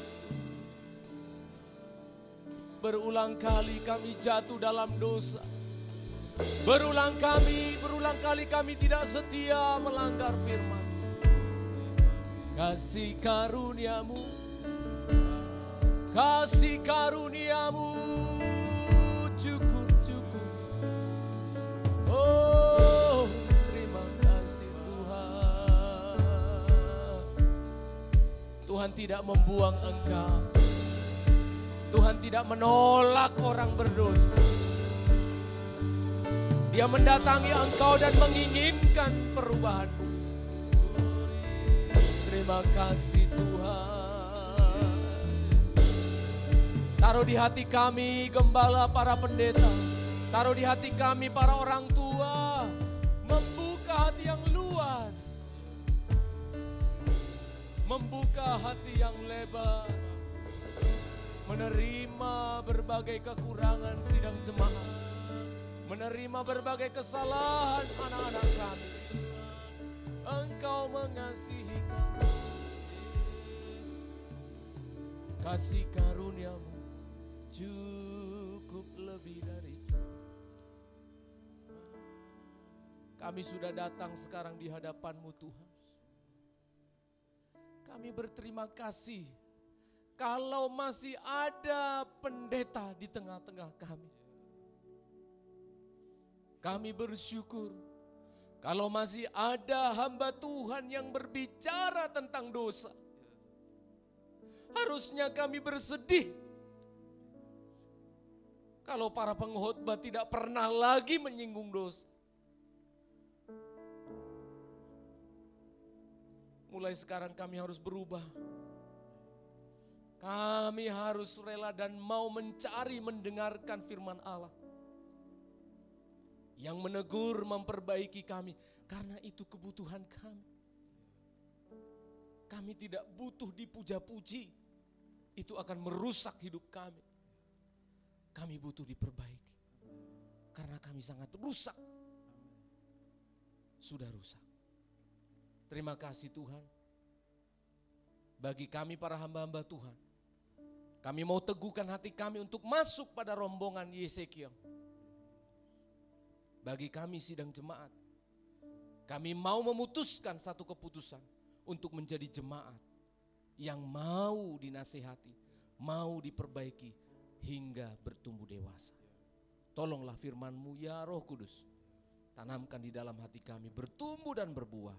[SPEAKER 7] Berulang kali kami jatuh dalam dosa. Berulang kali kami tidak setia melanggar firman. Kasih karuniamu, kasih karuniamu cukup. Oh, terima kasih Tuhan. Tuhan tidak membuang Engkau. Tuhan tidak menolak orang berdosa. Dia mendatangi engkau dan menginginkan perubahanmu. Terima kasih Tuhan. Taruh di hati kami gembala para pendeta. Taruh di hati kami para orang tua, membuka hati yang luas, membuka hati yang lebar, menerima berbagai kekurangan sidang jemaat, menerima berbagai kesalahan anak-anak kami. Engkau mengasihi kami, kasih karuniamu cukup lebih dari cukup. Kami sudah datang sekarang di hadapan-Mu Tuhan. Kami berterima kasih kalau masih ada pendeta di tengah-tengah kami. Kami bersyukur kalau masih ada hamba Tuhan yang berbicara tentang dosa. Harusnya kami bersedih kalau para pengkhotbah tidak pernah lagi menyinggung dosa. Mulai sekarang kami harus berubah. Kami harus rela dan mau mencari mendengarkan firman Allah. Yang menegur, memperbaiki kami. Karena itu kebutuhan kami. Kami tidak butuh dipuja-puji. Itu akan merusak hidup kami. Kami butuh diperbaiki. Karena kami sangat rusak. Sudah rusak. Terima kasih Tuhan. Bagi kami para hamba-hamba Tuhan. Kami mau teguhkan hati kami untuk masuk pada rombongan Yesekiel. Bagi kami sidang jemaat. Kami mau memutuskan satu keputusan untuk menjadi jemaat yang mau dinasihati, mau diperbaiki hingga bertumbuh dewasa. Tolonglah firman-Mu ya Roh Kudus. Tanamkan di dalam hati kami, bertumbuh dan berbuah,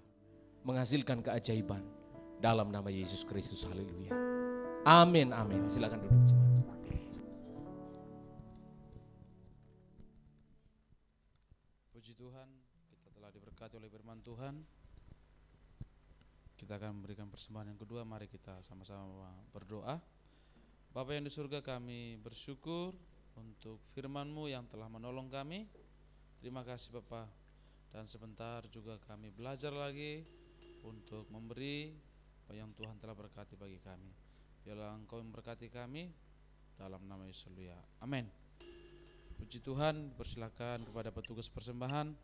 [SPEAKER 7] menghasilkan keajaiban dalam nama Yesus Kristus. Haleluya. Amin, amin. Silakan duduk jemaat.
[SPEAKER 1] Puji Tuhan, kita telah diberkati oleh firman Tuhan. Kita akan memberikan persembahan yang kedua. Mari kita sama-sama berdoa. Bapa yang di surga, kami bersyukur untuk firman-Mu yang telah menolong kami. Terima kasih Bapa. Dan sebentar juga kami belajar lagi untuk memberi apa yang Tuhan telah berkati bagi kami. Biarlah Engkau memberkati kami dalam nama Yesus. Amin. Puji Tuhan, persilakan kepada petugas persembahan.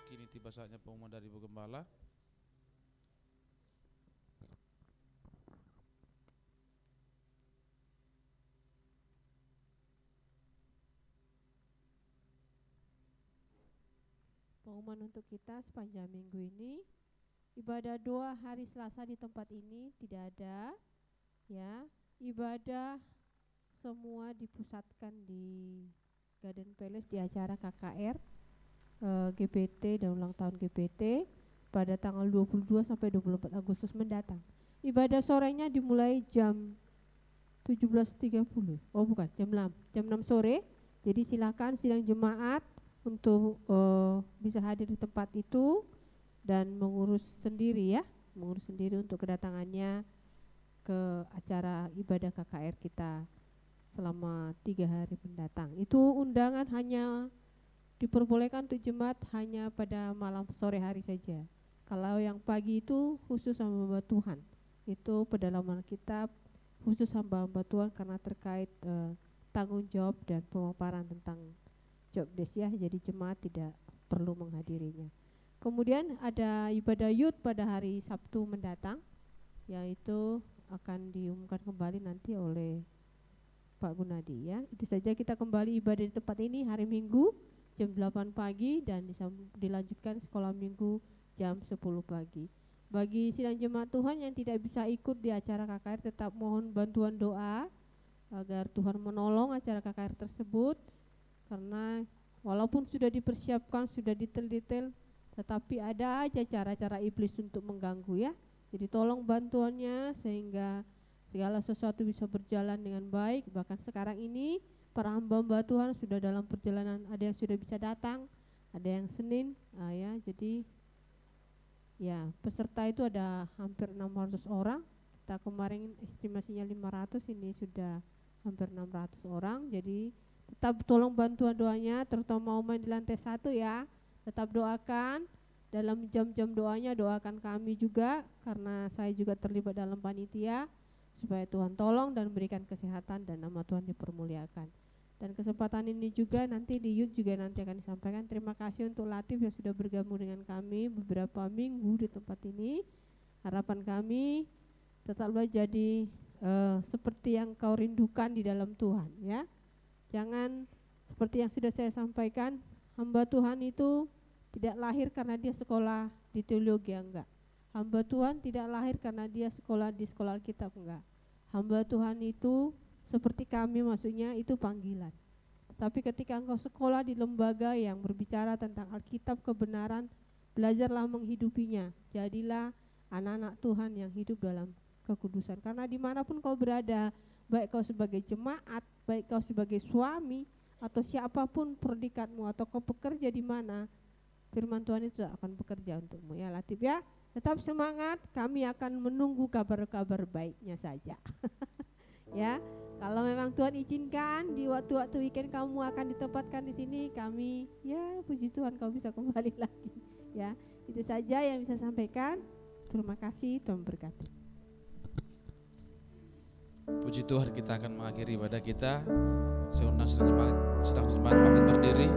[SPEAKER 1] Kini tiba saatnya pengumuman dari Ibu Gembala.
[SPEAKER 6] Pengumuman untuk kita sepanjang minggu ini, ibadah doa hari Selasa di tempat ini tidak ada, ya. Ibadah semua dipusatkan di Garden Palace di acara KKR GPT dan ulang tahun GPT pada tanggal 22 sampai 24 Agustus mendatang. Ibadah sorenya dimulai jam 17.30. Oh bukan, jam 6 sore. Jadi silakan sidang jemaat untuk bisa hadir di tempat itu dan mengurus sendiri untuk kedatangannya ke acara ibadah KKR kita selama 3 hari mendatang. Itu undangan hanya diperbolehkan untuk jemaat hanya pada malam sore hari saja. Kalau yang pagi itu khusus hamba Tuhan. Itu pedalaman kitab khusus hamba Tuhan karena terkait tanggung jawab dan pemaparan tentang job desk ya. Jadi jemaat tidak perlu menghadirinya. Kemudian ada ibadah youth pada hari Sabtu mendatang, yaitu akan diumumkan kembali nanti oleh Pak Gunadi ya. Itu saja, kita kembali ibadah di tempat ini hari Minggu jam 8 pagi dan dilanjutkan sekolah minggu jam 10 pagi. Bagi sidang jemaat Tuhan yang tidak bisa ikut di acara KKR, tetap mohon bantuan doa agar Tuhan menolong acara KKR tersebut, karena Walaupun sudah dipersiapkan, sudah detail-detail, tetapi ada aja cara-cara iblis untuk mengganggu ya. Jadi tolong bantuannya sehingga segala sesuatu bisa berjalan dengan baik. Bahkan sekarang ini para hamba-hamba Tuhan sudah dalam perjalanan, ada yang sudah bisa datang, ada yang Senin, ya. Jadi ya peserta itu ada hampir 600 orang. Kita kemarin estimasinya 500, ini sudah hampir 600 orang. Jadi tetap tolong bantuan doanya, terutama mau main di lantai 1 ya. Tetap doakan, dalam jam-jam doanya doakan kami juga, karena saya juga terlibat dalam panitia, supaya Tuhan tolong dan berikan kesehatan dan nama Tuhan dipermuliakan. Dan kesempatan ini juga nanti di Youth juga nanti akan disampaikan. Terima kasih untuk Latif yang sudah bergabung dengan kami beberapa minggu di tempat ini. Harapan kami tetaplah jadi seperti yang kau rindukan di dalam Tuhan ya. Jangan seperti yang sudah saya sampaikan, hamba Tuhan itu tidak lahir karena dia sekolah di teologi, enggak. Hamba Tuhan tidak lahir karena dia sekolah di sekolah Alkitab, enggak. Hamba Tuhan itu seperti kami, maksudnya itu panggilan. Tapi ketika engkau sekolah di lembaga yang berbicara tentang Alkitab kebenaran, belajarlah menghidupinya. Jadilah anak-anak Tuhan yang hidup dalam kekudusan. Karena dimanapun kau berada, baik kau sebagai jemaat, baik kau sebagai suami, atau siapapun predikatmu, atau kau bekerja di mana, firman Tuhan itu akan bekerja untukmu ya Latif ya. Tetap semangat, kami akan menunggu kabar-kabar baiknya saja. Ya, kalau memang Tuhan izinkan di waktu-waktu weekend kamu akan ditempatkan di sini, kami ya puji Tuhan kau bisa kembali lagi. Ya, itu saja yang bisa sampaikan. Terima kasih, Tuhan berkati.
[SPEAKER 1] Puji Tuhan, kita akan mengakhiri ibadah kita. Seunang sedang jemaat bangkit berdiri.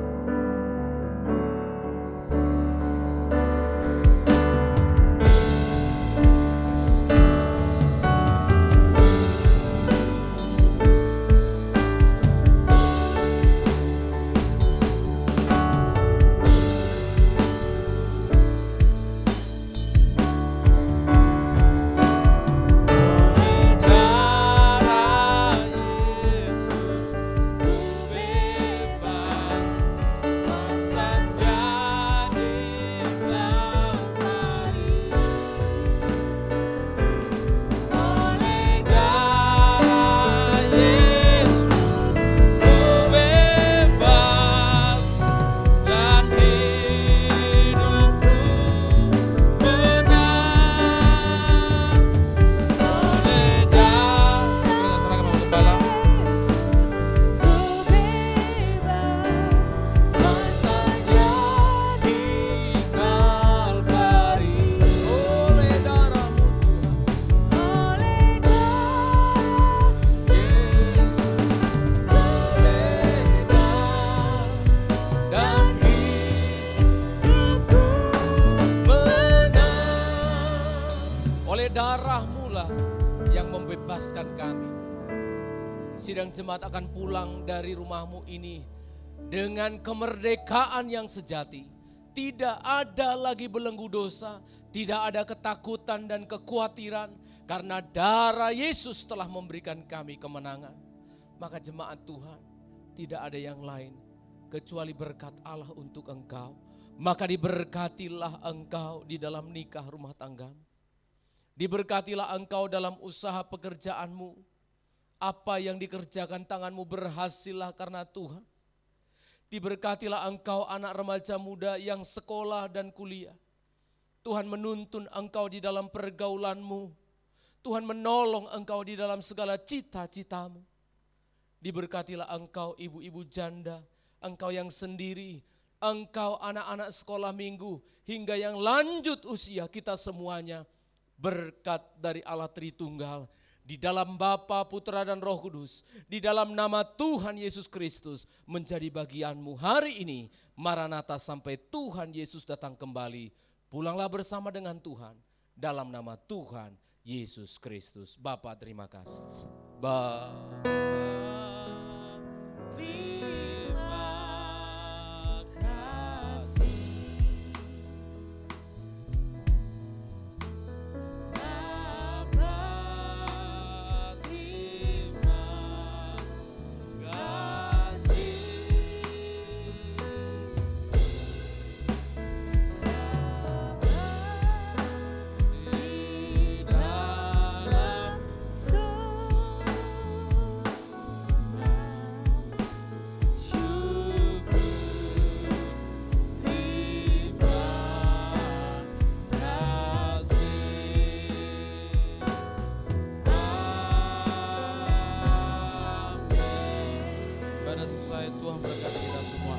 [SPEAKER 7] Sidang jemaat akan pulang dari rumahmu ini dengan kemerdekaan yang sejati. Tidak ada lagi belenggu dosa, tidak ada ketakutan dan kekhawatiran, karena darah Yesus telah memberikan kami kemenangan. Maka jemaat Tuhan, tidak ada yang lain kecuali berkat Allah untuk engkau. Maka diberkatilah engkau di dalam nikah rumah tanggamu. Diberkatilah engkau dalam usaha pekerjaanmu. Apa yang dikerjakan tanganmu berhasillah karena Tuhan. Diberkatilah engkau anak remaja muda yang sekolah dan kuliah. Tuhan menuntun engkau di dalam pergaulanmu. Tuhan menolong engkau di dalam segala cita-citamu. Diberkatilah engkau ibu-ibu janda, engkau yang sendiri, engkau anak-anak sekolah minggu, hingga yang lanjut usia, kita semuanya berkat dari Allah Tritunggal. Di dalam Bapa, Putra dan Roh Kudus, di dalam nama Tuhan Yesus Kristus menjadi bagianmu hari ini. Maranatha sampai Tuhan Yesus datang kembali. Pulanglah bersama dengan Tuhan dalam nama Tuhan Yesus Kristus. Bapa, terima kasih.
[SPEAKER 1] selesai. Tuhan berkati kita semua.